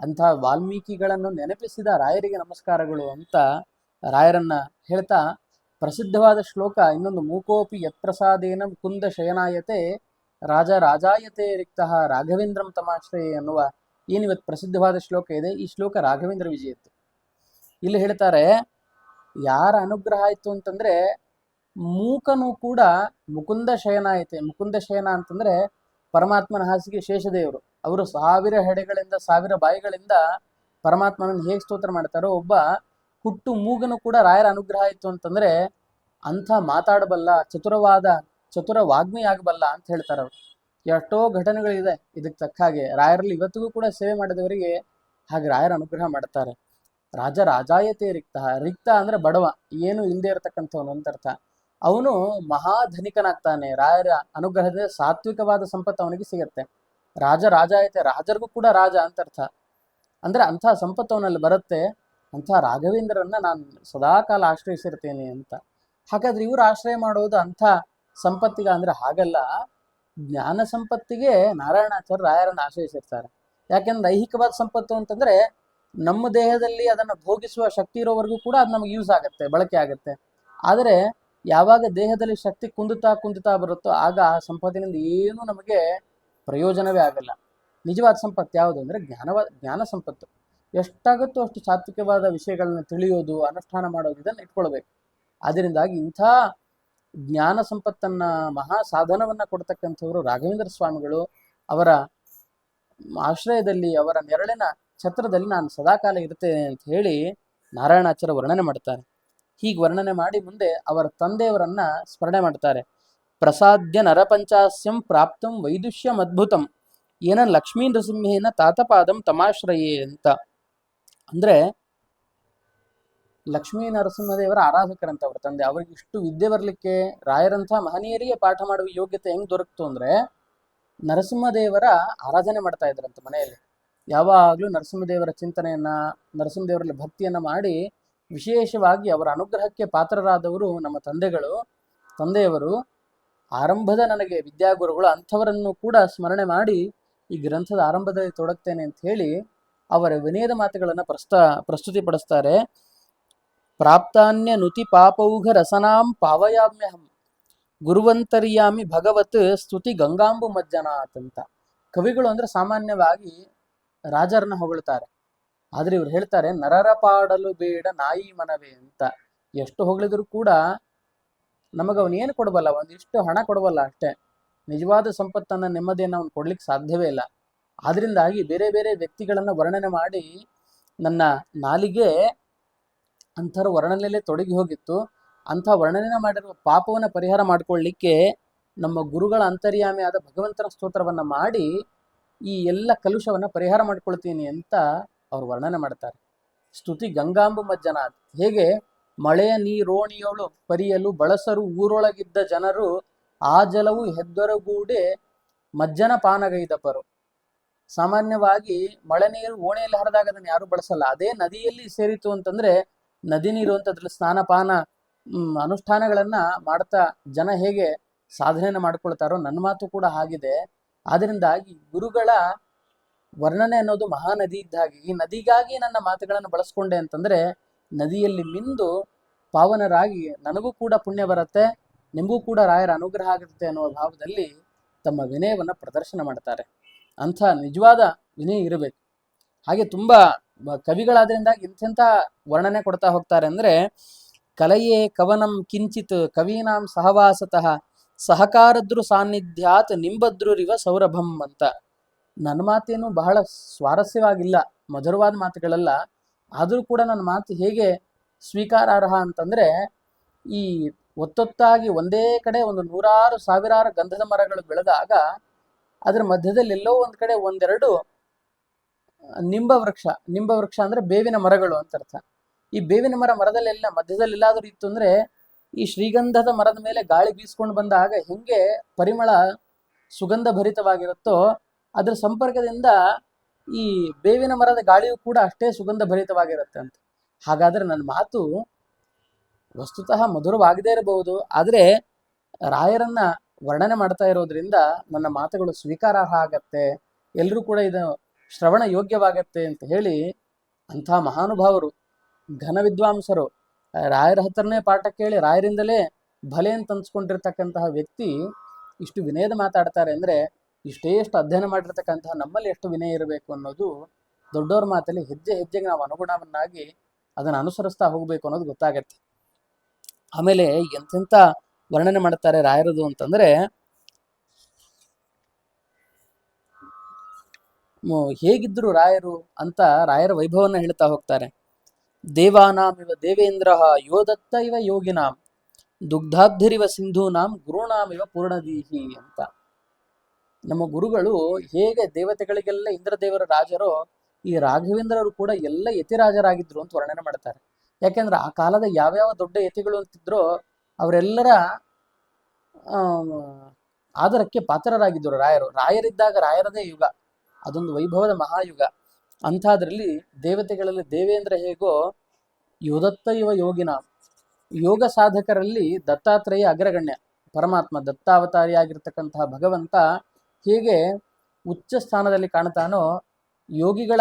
ಅಂತಹ ವಾಲ್ಮೀಕಿಗಳನ್ನು ನೆನಪಿಸಿದ ರಾಯರಿಗೆ ನಮಸ್ಕಾರಗಳು ಅಂತ ರಾಯರನ್ನ ಹೇಳ್ತಾ ಪ್ರಸಿದ್ಧವಾದ ಶ್ಲೋಕ ಇನ್ನೊಂದು, ಮೂಕೋಪಿ ಯತ್ಪ್ರಸಾದೇನ ಮುಕುಂದ ಶಯನಾಯತೆ ರಾಜ ರಾಜಾಯತೆ ರಿಕ್ತಃ ರಾಘವೇಂದ್ರಂ ತಮಾಶ್ರಯೇ ಅನ್ನುವ ಏನಿವತ್ತು ಪ್ರಸಿದ್ಧವಾದ ಶ್ಲೋಕ ಇದೆ. ಈ ಶ್ಲೋಕ ರಾಘವೇಂದ್ರ ವಿಜಯತ್ತು. ಇಲ್ಲಿ ಹೇಳ್ತಾರೆ, ಯಾರ ಅನುಗ್ರಹ ಆಯ್ತು ಅಂತಂದ್ರೆ ಮೂಕನು ಕೂಡ ಮುಕುಂದ ಶಯನಾಯತೆ. ಮುಕುಂದ ಶಯನ ಅಂತಂದ್ರೆ ಪರಮಾತ್ಮನ ಹಾಸಿಗೆ ಶೇಷದೇವರು. ಅವರು 1000 ಹೆಡೆಗಳಿಂದ 1000 ಬಾಯಿಗಳಿಂದ ಪರಮಾತ್ಮನನ್ನು ಹೇಗೆ ಸ್ತೋತ್ರ ಮಾಡ್ತಾರೋ, ಒಬ್ಬ ಹುಟ್ಟು ಮೂಗನು ಕೂಡ ರಾಯರ ಅನುಗ್ರಹ ಇತ್ತು ಅಂತಂದ್ರೆ ಅಂಥ ಮಾತಾಡಬಲ್ಲ ಚತುರ ವಾಗ್ಮಿ ಆಗಬಲ್ಲ ಅಂತ ಹೇಳ್ತಾರೆ ಅವರು. ಎಷ್ಟೋ ಘಟನೆಗಳಿದೆ ಇದಕ್ಕೆ ತಕ್ಕ ಹಾಗೆ. ರಾಯರಲ್ಲಿ ಇವತ್ತಿಗೂ ಕೂಡ ಸೇವೆ ಮಾಡಿದವರಿಗೆ ಹಾಗೆ ರಾಯರ ಅನುಗ್ರಹ ಮಾಡ್ತಾರೆ. ರಾಜ ರಾಜಾಯತೆ ರಿಕ್ತ ಅಂದ್ರೆ ಬಡವ, ಏನು ಇಲ್ಲದೆ ಇರತಕ್ಕಂಥವನು ಅಂತ ಅರ್ಥ. ಅವನು ಮಹಾಧನಿಕನಾಗ್ತಾನೆ. ರಾಯರ ಅನುಗ್ರಹದಿಂದ ಸಾತ್ವಿಕವಾದ ಸಂಪತ್ತು ಅವನಿಗೆ ಸಿಗತ್ತೆ. ರಾಜ ರಾಜಾಯತೆ, ರಾಜರಿಗೂ ಕೂಡ ರಾಜ ಅಂತ ಅರ್ಥ. ಅಂದ್ರೆ ಅಂಥ ಸಂಪತ್ತು ಅವನಲ್ಲಿ ಬರುತ್ತೆ. ಅಂಥ ರಾಘವೇಂದ್ರನ್ನ ನಾನು ಸದಾಕಾಲ ಆಶ್ರಯಿಸಿರ್ತೇನೆ ಅಂತ. ಹಾಗಾದ್ರೆ ಇವರು ಆಶ್ರಯ ಮಾಡೋದು ಅಂಥ ಸಂಪತ್ತಿಗ ಅಂದ್ರೆ ಹಾಗಲ್ಲ. ಜ್ಞಾನ ಸಂಪತ್ತಿಗೆ ನಾರಾಯಣಾಚಾರ್ಯ ರಾಯರನ್ನು ಆಶ್ರಯಿಸಿರ್ತಾರೆ. ಯಾಕೆಂದ್ರೆ ದೈಹಿಕವಾದ ಸಂಪತ್ತು ಅಂತಂದ್ರೆ ನಮ್ಮ ದೇಹದಲ್ಲಿ ಅದನ್ನು ಭೋಗಿಸುವ ಶಕ್ತಿ ಇರೋವರೆಗೂ ಕೂಡ ಅದು ನಮಗೆ ಯೂಸ್ ಆಗುತ್ತೆ, ಬಳಕೆ ಆಗುತ್ತೆ. ಆದರೆ ಯಾವಾಗ ದೇಹದಲ್ಲಿ ಶಕ್ತಿ ಕುಂದುತ್ತಾ ಬರುತ್ತೋ ಆಗ ಆ ಸಂಪತ್ತಿನಿಂದ ಏನೂ ನಮಗೆ ಪ್ರಯೋಜನವೇ ಆಗಲ್ಲ. ನಿಜವಾದ ಸಂಪತ್ತು ಯಾವುದು ಅಂದರೆ ಜ್ಞಾನ ಸಂಪತ್ತು. ಎಷ್ಟಾಗುತ್ತೋ ಅಷ್ಟು ಸಾತ್ವಿಕವಾದ ವಿಷಯಗಳನ್ನ ತಿಳಿಯೋದು, ಅನುಷ್ಠಾನ ಮಾಡೋದು, ಇದನ್ನು ಇಟ್ಕೊಳ್ಬೇಕು. ಅದರಿಂದಾಗಿ ಇಂಥ ಜ್ಞಾನ ಸಂಪತ್ತನ್ನ ಮಹಾ ಸಾಧನವನ್ನ ಕೊಡ್ತಕ್ಕಂಥವರು ರಾಘವೇಂದ್ರ ಸ್ವಾಮಿಗಳು. ಅವರ ಆಶ್ರಯದಲ್ಲಿ, ಅವರ ನೆರಳಿನ ಛತ್ರದಲ್ಲಿ ನಾನು ಸದಾಕಾಲ ಇರ್ತೇನೆ ಅಂತ ಹೇಳಿ ನಾರಾಯಣಾಚಾರ್ಯ ವರ್ಣನೆ ಮಾಡ್ತಾರೆ. ಹೀಗೆ ವರ್ಣನೆ ಮಾಡಿ ಮುಂದೆ ಅವರ ತಂದೆಯವರನ್ನ ಸ್ಮರಣೆ ಮಾಡ್ತಾರೆ. ಪ್ರಸಾದ್ಯ ನರಪಂಚಾಸ್ಯಂ ಪ್ರಾಪ್ತಂ ವೈದುಷ್ಯಂ ಅದ್ಭುತಂ ಏನ ಲಕ್ಷ್ಮೀ ನೃಸಿಂಹೇನ ತಾತಪಾದಂ ತಮಾಶ್ರಯೇ ಅಂತ. ಅಂದ್ರೆ ಲಕ್ಷ್ಮೀ ನರಸಿಂಹದೇವರ ಆರಾಧಕರಂತ ಅವ್ರ ತಂದೆ. ಅವ್ರಿಗೆ ಇಷ್ಟು ವಿದ್ಯೆ ಬರಲಿಕ್ಕೆ ರಾಯರಂಥ ಮಹನೀಯರಿಗೆ ಪಾಠ ಮಾಡುವ ಯೋಗ್ಯತೆ ಹೆಂಗ್ ದೊರಕ್ತು ಅಂದ್ರೆ ನರಸಿಂಹದೇವರ ಆರಾಧನೆ ಮಾಡ್ತಾ ಇದ್ರಂತ ಮನೆಯಲ್ಲಿ. ಯಾವಾಗಲೂ ನರಸಿಂಹದೇವರ ಚಿಂತನೆಯನ್ನ, ನರಸಿಂಹದೇವರಲ್ಲಿ ಭಕ್ತಿಯನ್ನ ಮಾಡಿ ವಿಶೇಷವಾಗಿ ಅವರ ಅನುಗ್ರಹಕ್ಕೆ ಪಾತ್ರರಾದವರು ನಮ್ಮ ತಂದೆಯವರು. ಆರಂಭದ ನನಗೆ ವಿದ್ಯಾಗುರುಗಳು ಅಂಥವರನ್ನು ಕೂಡ ಸ್ಮರಣೆ ಮಾಡಿ ಈ ಗ್ರಂಥದ ಆರಂಭದಲ್ಲಿ ತೊಡಗ್ತೇನೆ ಅಂತ ಹೇಳಿ ಅವರ ವಿನಯದ ಮಾತುಗಳನ್ನು ಪ್ರಸ್ತುತಿಪಡಿಸ್ತಾರೆ. ಪ್ರಾಪ್ತಾನ್ಯ ನುತಿ ಪಾಪೌಘ ರಸನಾಂ ಪಾವಯಾಮ್ಯಹಂ ಗುರುವಂತರ್ಯಾಮಿ ಭಗವತ್ ಸ್ತುತಿ ಗಂಗಾಂಬು ಮಜ್ಜನಾಥ್ ಅಂತ. ಕವಿಗಳು ಅಂದ್ರೆ ಸಾಮಾನ್ಯವಾಗಿ ರಾಜರನ್ನ ಹೊಗಳ್ತಾರೆ. ಆದ್ರೆ ಇವ್ರು ಹೇಳ್ತಾರೆ ನರರ ಪಾಡಲು ಬೇಡ ನಾಯಿ ಮನವೇ ಅಂತ. ಎಷ್ಟು ಹೊಗಳಿದ್ರು ಕೂಡ ನಮಗವನೇನು ಕೊಡಬಲ್ಲ, ಒಂದಿಷ್ಟು ಹಣ ಕೊಡಬಲ್ಲ ಅಷ್ಟೇ. ನಿಜವಾದ ಸಂಪತ್ತನ್ನ, ನೆಮ್ಮದಿಯನ್ನು ಅವನು ಕೊಡ್ಲಿಕ್ಕೆ ಸಾಧ್ಯವೇ ಇಲ್ಲ. ಆದ್ರಿಂದಾಗಿ ಬೇರೆ ಬೇರೆ ವ್ಯಕ್ತಿಗಳನ್ನ ವರ್ಣನೆ ಮಾಡಿ ನನ್ನ ನಾಲಿಗೆ ಅಂಥರ ವರ್ಣನೆಯಲ್ಲೇ ತೊಡಗಿ ಹೋಗಿತ್ತು. ಅಂಥ ವರ್ಣನೆ ಮಾಡಿರುವ ಪಾಪವನ್ನ ಪರಿಹಾರ ಮಾಡಿಕೊಳ್ಳಿಕ್ಕೆ ನಮ್ಮ ಗುರುಗಳ ಅಂತರ್ಯಾಮಿ ಆದ ಭಗವಂತನ ಸ್ತೋತ್ರವನ್ನ ಮಾಡಿ ಈ ಎಲ್ಲ ಕಲುಷವನ್ನ ಪರಿಹಾರ ಮಾಡ್ಕೊಳ್ತೀನಿ ಅಂತ ಅವ್ರು ವರ್ಣನೆ ಮಾಡ್ತಾರೆ. ಸ್ತುತಿ ಗಂಗಾಂಬು ಮಜ್ಜನಾಥ್. ಹೇಗೆ ಮಳೆಯ ನೀರೋಣಿಯೋಳು ಪರಿಯಲು ಬಳಸರು ಊರೊಳಗಿದ್ದ ಜನರು ಆ ಜಲವು ಹೆದ್ದೊರಗೂಡೆ ಮಜ್ಜನ ಪಾನಗೈದಪ್ಪರು. ಸಾಮಾನ್ಯವಾಗಿ ಮಳೆ ನೀರು ಓಣಿಯಲ್ಲಿ ಹರಿದಾಗ ಅದನ್ನು ಯಾರು ಬಳಸಲ್ಲ. ಅದೇ ನದಿಯಲ್ಲಿ ಸೇರಿತು ಅಂತಂದ್ರೆ ನದಿ ನೀರು ಅಂತ ಅದ್ರಲ್ಲಿ ಸ್ನಾನಪಾನ ಅನುಷ್ಠಾನಗಳನ್ನ ಮಾಡ್ತಾ ಜನ ಹೇಗೆ ಸಾಧನೆಯನ್ನು ಮಾಡ್ಕೊಳ್ತಾರೋ ನನ್ನ ಮಾತು ಕೂಡ ಆಗಿದೆ. ಆದ್ರಿಂದಾಗಿ ಗುರುಗಳ ವರ್ಣನೆ ಅನ್ನೋದು ಮಹಾನದಿ ಇದ್ದ ಹಾಗೆ. ಈ ನದಿಗಾಗಿ ನನ್ನ ಮಾತುಗಳನ್ನು ಬಳಸ್ಕೊಂಡೆ ಅಂತಂದ್ರೆ ನದಿಯಲ್ಲಿ ಮಿಂದು ಪಾವನರಾಗಿ ನನಗೂ ಕೂಡ ಪುಣ್ಯ ಬರುತ್ತೆ, ನಿಮಗೂ ಕೂಡ ರಾಯರ ಅನುಗ್ರಹ ಆಗುತ್ತೆ ಅನ್ನುವ ಭಾವದಲ್ಲಿ ತಮ್ಮ ವಿನಯವನ್ನ ಪ್ರದರ್ಶನ ಮಾಡ್ತಾರೆ. ಅಂಥ ನಿಜವಾದ ವಿನಯ ಇರಬೇಕು. ಹಾಗೆ ತುಂಬಾ ಕವಿಗಳಾದ್ರಿಂದ ಇಂಥೆಂಥ ವರ್ಣನೆ ಕೊಡ್ತಾ ಹೋಗ್ತಾರೆ ಅಂದ್ರೆ ಕಲಯೇ ಕವನಂ ಕಿಂಚಿತ್ ಕವೀನಾಂ ಸಹವಾಸತಃ ಸಹಕಾರದ್ರು ಸಾನ್ನಿಧ್ಯಾತ್ ನಿಂಬದ್ರುರಿವ ಸೌರಭಂ ಅಂತ. ನನ್ನ ಮಾತೇನು ಬಹಳ ಸ್ವಾರಸ್ಯವಾಗಿಲ್ಲ, ಮಧುರವಾದ ಮಾತುಗಳಲ್ಲ. ಆದರೂ ಕೂಡ ನನ್ನ ಮಾತು ಹೇಗೆ ಸ್ವೀಕಾರಾರ್ಹ ಅಂತಂದ್ರೆ ಈ ಒತ್ತೊತ್ತಾಗಿ ಒಂದೇ ಕಡೆ ಒಂದು 100,000 ಗಂಧದ ಮರಗಳು ಬೆಳೆದಾಗ ಅದರ ಮಧ್ಯದಲ್ಲಿ ಎಲ್ಲೋ ಒಂದ್ ಕಡೆ ಒಂದೆರಡು ನಿಂಬ ವೃಕ್ಷ ಅಂದ್ರೆ ಬೇವಿನ ಮರಗಳು ಅಂತ ಅರ್ಥ. ಈ ಬೇವಿನ ಮರದಲ್ಲೆಲ್ಲ ಮಧ್ಯದಲ್ಲಿ ಎಲ್ಲಾದ್ರೂ ಇತ್ತು ಅಂದ್ರೆ ಈ ಶ್ರೀಗಂಧದ ಮರದ ಮೇಲೆ ಗಾಳಿ ಬೀಸ್ಕೊಂಡು ಬಂದಾಗ ಹೆಂಗೆ ಪರಿಮಳ ಸುಗಂಧ ಭರಿತವಾಗಿರುತ್ತೋ ಅದ್ರ ಸಂಪರ್ಕದಿಂದ ಈ ಬೇವಿನ ಮರದ ಗಾಳಿಯು ಕೂಡ ಅಷ್ಟೇ ಸುಗಂಧ ಭರಿತವಾಗಿರುತ್ತೆ ಅಂತ. ಹಾಗಾದ್ರೆ ನನ್ನ ಮಾತು ವಸ್ತುತಃ ಮಧುರವಾಗದೇ ಇರಬಹುದು, ಆದ್ರೆ ರಾಯರನ್ನ ವರ್ಣನೆ ಮಾಡ್ತಾ ಇರೋದ್ರಿಂದ ನನ್ನ ಮಾತುಗಳು ಸ್ವೀಕಾರಾರ್ಹ ಆಗತ್ತೆ, ಎಲ್ಲರೂ ಕೂಡ ಇದು ಶ್ರವಣ ಯೋಗ್ಯವಾಗತ್ತೆ ಅಂತ ಹೇಳಿ ಅಂಥ ಮಹಾನುಭಾವರು, ಘನ ವಿದ್ವಾಂಸರು, ರಾಯರ ಹತ್ರನೇ ಪಾಠ ಕೇಳಿ ರಾಯರಿಂದಲೇ ಭಲೆ ಅಂತ ಅನ್ಸ್ಕೊಂಡಿರ್ತಕ್ಕಂತಹ ವ್ಯಕ್ತಿ ಇಷ್ಟು ವಿನಯದ ಮಾತಾಡ್ತಾರೆ ಅಂದ್ರೆ ಇಷ್ಟೇಷ್ಟು ಅಧ್ಯಯನ ಮಾಡಿರ್ತಕ್ಕಂತಹ ನಮ್ಮಲ್ಲಿ ಎಷ್ಟು ವಿನಯ ಇರಬೇಕು ಅನ್ನೋದು ದೊಡ್ಡವ್ರ ಮಾತಲ್ಲಿ ಹೆಜ್ಜೆ ಹೆಜ್ಜೆಗೆ ನಾವು ಅನುಗುಣವನ್ನಾಗಿ ಅದನ್ನು ಅನುಸರಿಸ್ತಾ ಹೋಗ್ಬೇಕು ಅನ್ನೋದು ಗೊತ್ತಾಗತ್ತೆ. ಆಮೇಲೆ ಎಂತೆಂಥ ವರ್ಣನೆ ಮಾಡ್ತಾರೆ ರಾಯರದು ಅಂತಂದ್ರೆ ಹೇಗಿದ್ರು ರಾಯರು ಅಂತ ರಾಯರ ವೈಭವನ್ನ ಹೇಳ್ತಾ ಹೋಗ್ತಾರೆ. ದೇವಾನಾಮಿವ ದೇವೇಂದ್ರ ಯೋದತ್ತ ಇವ ಯೋಗಿನಾಂ ದುಗ್ಧಾಬ್ಧಿರಿವ ಸಿಂಧೂನಾಂ ಗುರುಣಾಮಿವ ಪೂರ್ಣದೀಹಿ ಅಂತ. ನಮ್ಮ ಗುರುಗಳು ಹೇಗೆ ದೇವತೆಗಳಿಗೆಲ್ಲ ಇಂದ್ರದೇವರ ರಾಜರೋ, ಈ ರಾಘವೇಂದ್ರರು ಕೂಡ ಎಲ್ಲ ಯತಿರಾಜರಾಗಿದ್ರು ಅಂತ ವರ್ಣನೆ ಮಾಡ್ತಾರೆ. ಯಾಕೆಂದ್ರೆ ಆ ಕಾಲದ ಯಾವ್ಯಾವ ದೊಡ್ಡ ಯತಿಗಳು ಅಂತಿದ್ರೋ ಅವರೆಲ್ಲರ ಆದರಕ್ಕೆ ಪಾತ್ರರಾಗಿದ್ದರು ರಾಯರು. ರಾಯರಿದ್ದಾಗ ರಾಯರದೇ ಯುಗ, ಅದೊಂದು ವೈಭವದ ಮಹಾಯುಗ. ಅಂಥದ್ರಲ್ಲಿ ದೇವತೆಗಳಲ್ಲಿ ದೇವೇಂದ್ರ ಹೇಗೋ ಯೋದತ್ತ ಇವ ಯೋಗಿನ, ಯೋಗ ಸಾಧಕರಲ್ಲಿ ದತ್ತಾತ್ರೇಯ ಅಗ್ರಗಣ್ಯ. ಪರಮಾತ್ಮ ದತ್ತಾವತಾರಿಯಾಗಿರ್ತಕ್ಕಂತಹ ಭಗವಂತ ಹೇಗೆ ಉಚ್ಚ ಸ್ಥಾನದಲ್ಲಿ ಕಾಣ್ತಾನೋ, ಯೋಗಿಗಳ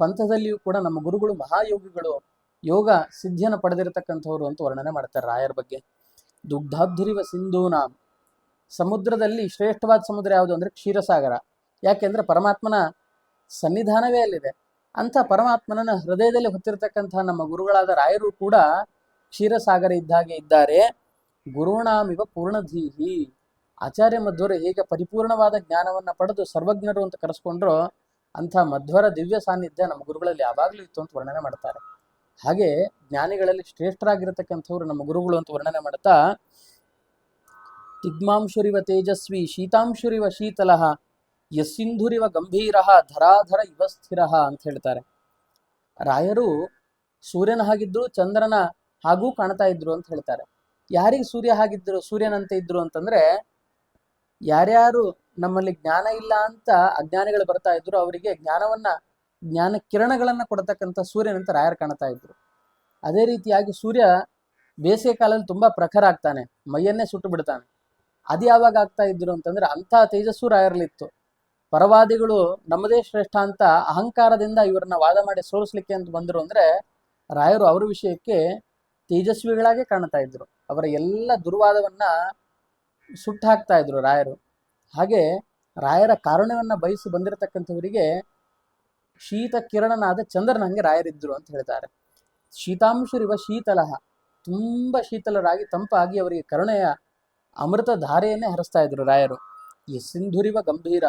ಪಂಥದಲ್ಲಿಯೂ ಕೂಡ ನಮ್ಮ ಗುರುಗಳು ಮಹಾಯೋಗಿಗಳು, ಯೋಗ ಸಿದ್ಧಿಯನ್ನು ಪಡೆದಿರತಕ್ಕಂಥವ್ರು ಅಂತ ವರ್ಣನೆ ಮಾಡ್ತಾರೆ ರಾಯರ ಬಗ್ಗೆ. ದುಗ್ಧಾಬ್ಧಿರಿವ ಸಿಂಧೂನ, ಸಮುದ್ರದಲ್ಲಿ ಶ್ರೇಷ್ಠವಾದ ಸಮುದ್ರ ಯಾವುದು ಅಂದರೆ ಕ್ಷೀರಸಾಗರ. ಯಾಕೆಂದ್ರೆ ಪರಮಾತ್ಮನ ಸನ್ನಿಧಾನವೇ ಅಲ್ಲಿದೆ. ಅಂಥ ಪರಮಾತ್ಮನ ಹೃದಯದಲ್ಲಿ ಹೊತ್ತಿರತಕ್ಕಂತಹ ನಮ್ಮ ಗುರುಗಳಾದ ರಾಯರು ಕೂಡ ಕ್ಷೀರಸಾಗರ ಇದ್ದಾಗೆ ಇದ್ದಾರೆ. ಗುರುಣಾಮಿವ ಪೂರ್ಣಧೀಹಿ, ಆಚಾರ್ಯ ಮಧ್ವರು ಹೇಗೆ ಪರಿಪೂರ್ಣವಾದ ಜ್ಞಾನವನ್ನ ಪಡೆದು ಸರ್ವಜ್ಞರು ಅಂತ ಕರೆಸ್ಕೊಂಡ್ರೋ ಅಂಥ ಮಧ್ವರ ದಿವ್ಯ ಸಾನ್ನಿಧ್ಯ ನಮ್ಮ ಗುರುಗಳಲ್ಲಿ ಯಾವಾಗಲೂ ಇತ್ತು ಅಂತ ವರ್ಣನೆ ಮಾಡ್ತಾರೆ. ಹಾಗೆ ಜ್ಞಾನಿಗಳಲ್ಲಿ ಶ್ರೇಷ್ಠರಾಗಿರತಕ್ಕಂಥವ್ರು ನಮ್ಮ ಗುರುಗಳು ಅಂತ ವರ್ಣನೆ ಮಾಡ್ತಾ, ತಿಗ್ಮಾಂಶುರಿವ ತೇಜಸ್ವಿ ಶೀತಾಂಶುರಿವ ಶೀತಲಃ ಯಸ್ಸಿಂಧುರಿವ ಗಂಭೀರ ಧರಾಧರ ಇವ ಸ್ಥಿರ ಅಂತ ಹೇಳ್ತಾರೆ. ರಾಯರು ಸೂರ್ಯನ ಹಾಗಿದ್ರು, ಚಂದ್ರನ ಹಾಗೂ ಕಾಣ್ತಾ ಇದ್ರು ಅಂತ ಹೇಳ್ತಾರೆ. ಯಾರಿಗೆ ಸೂರ್ಯ ಹಾಗಿದ್ರು, ಸೂರ್ಯನಂತೆ ಇದ್ರು ಅಂತಂದ್ರೆ, ಯಾರ್ಯಾರು ನಮ್ಮಲ್ಲಿ ಜ್ಞಾನ ಇಲ್ಲ ಅಂತ ಅಜ್ಞಾನಿಗಳು ಬರ್ತಾ ಇದ್ರು ಅವರಿಗೆ ಜ್ಞಾನ ಕಿರಣಗಳನ್ನ ಕೊಡತಕ್ಕಂಥ ಸೂರ್ಯನಂತ ರಾಯರು ಕಾಣ್ತಾ ಇದ್ರು. ಅದೇ ರೀತಿಯಾಗಿ ಸೂರ್ಯ ಬೇಸಿಗೆ ಕಾಲದಲ್ಲಿ ತುಂಬಾ ಪ್ರಖರ ಆಗ್ತಾನೆ, ಮೈಯನ್ನೇ ಸುಟ್ಟು ಬಿಡ್ತಾನೆ. ಅದು ಯಾವಾಗ ಆಗ್ತಾ ಇದ್ರು ಅಂತಂದ್ರೆ ಅಂಥ ತೇಜಸ್ಸು ರಾಯರಲ್ಲಿತ್ತು. ಪರವಾದಿಗಳು ನಮ್ಮದೇ ಶ್ರೇಷ್ಠ ಅಂತ ಅಹಂಕಾರದಿಂದ ಇವರನ್ನ ವಾದ ಮಾಡಿ ಸೋಲಿಸ್ಲಿಕ್ಕೆ ಅಂತ ಬಂದರು ಅಂದ್ರೆ, ರಾಯರು ಅವರ ವಿಷಯಕ್ಕೆ ತೇಜಸ್ವಿಗಳಾಗೆ ಕಾಣ್ತಾ ಇದ್ರು. ಅವರ ಎಲ್ಲ ದುರ್ವಾದವನ್ನ ಸುಟ್ಟು ಹಾಕ್ತಾ ಇದ್ರು ರಾಯರು. ಹಾಗೆ ರಾಯರ ಕಾರುಣ್ಯವನ್ನ ಬಯಸಿ ಬಂದಿರತಕ್ಕಂಥವರಿಗೆ ಶೀತ ಕಿರಣನಾದ ಚಂದ್ರನ ಹಂಗೆ ರಾಯರಿದ್ರು ಅಂತ ಹೇಳ್ತಾರೆ. ಶೀತಾಂಶುರಿವ ಶೀತಲಃ, ತುಂಬ ಶೀತಲರಾಗಿ ತಂಪಾಗಿ ಅವರಿಗೆ ಕರುಣೆಯ ಅಮೃತ ಧಾರೆಯನ್ನೇ ಹರಿಸ್ತಾ ಇದ್ರು ರಾಯರು. ಈ ಸಿಂಧುರಿವ ಗಂಭೀರ,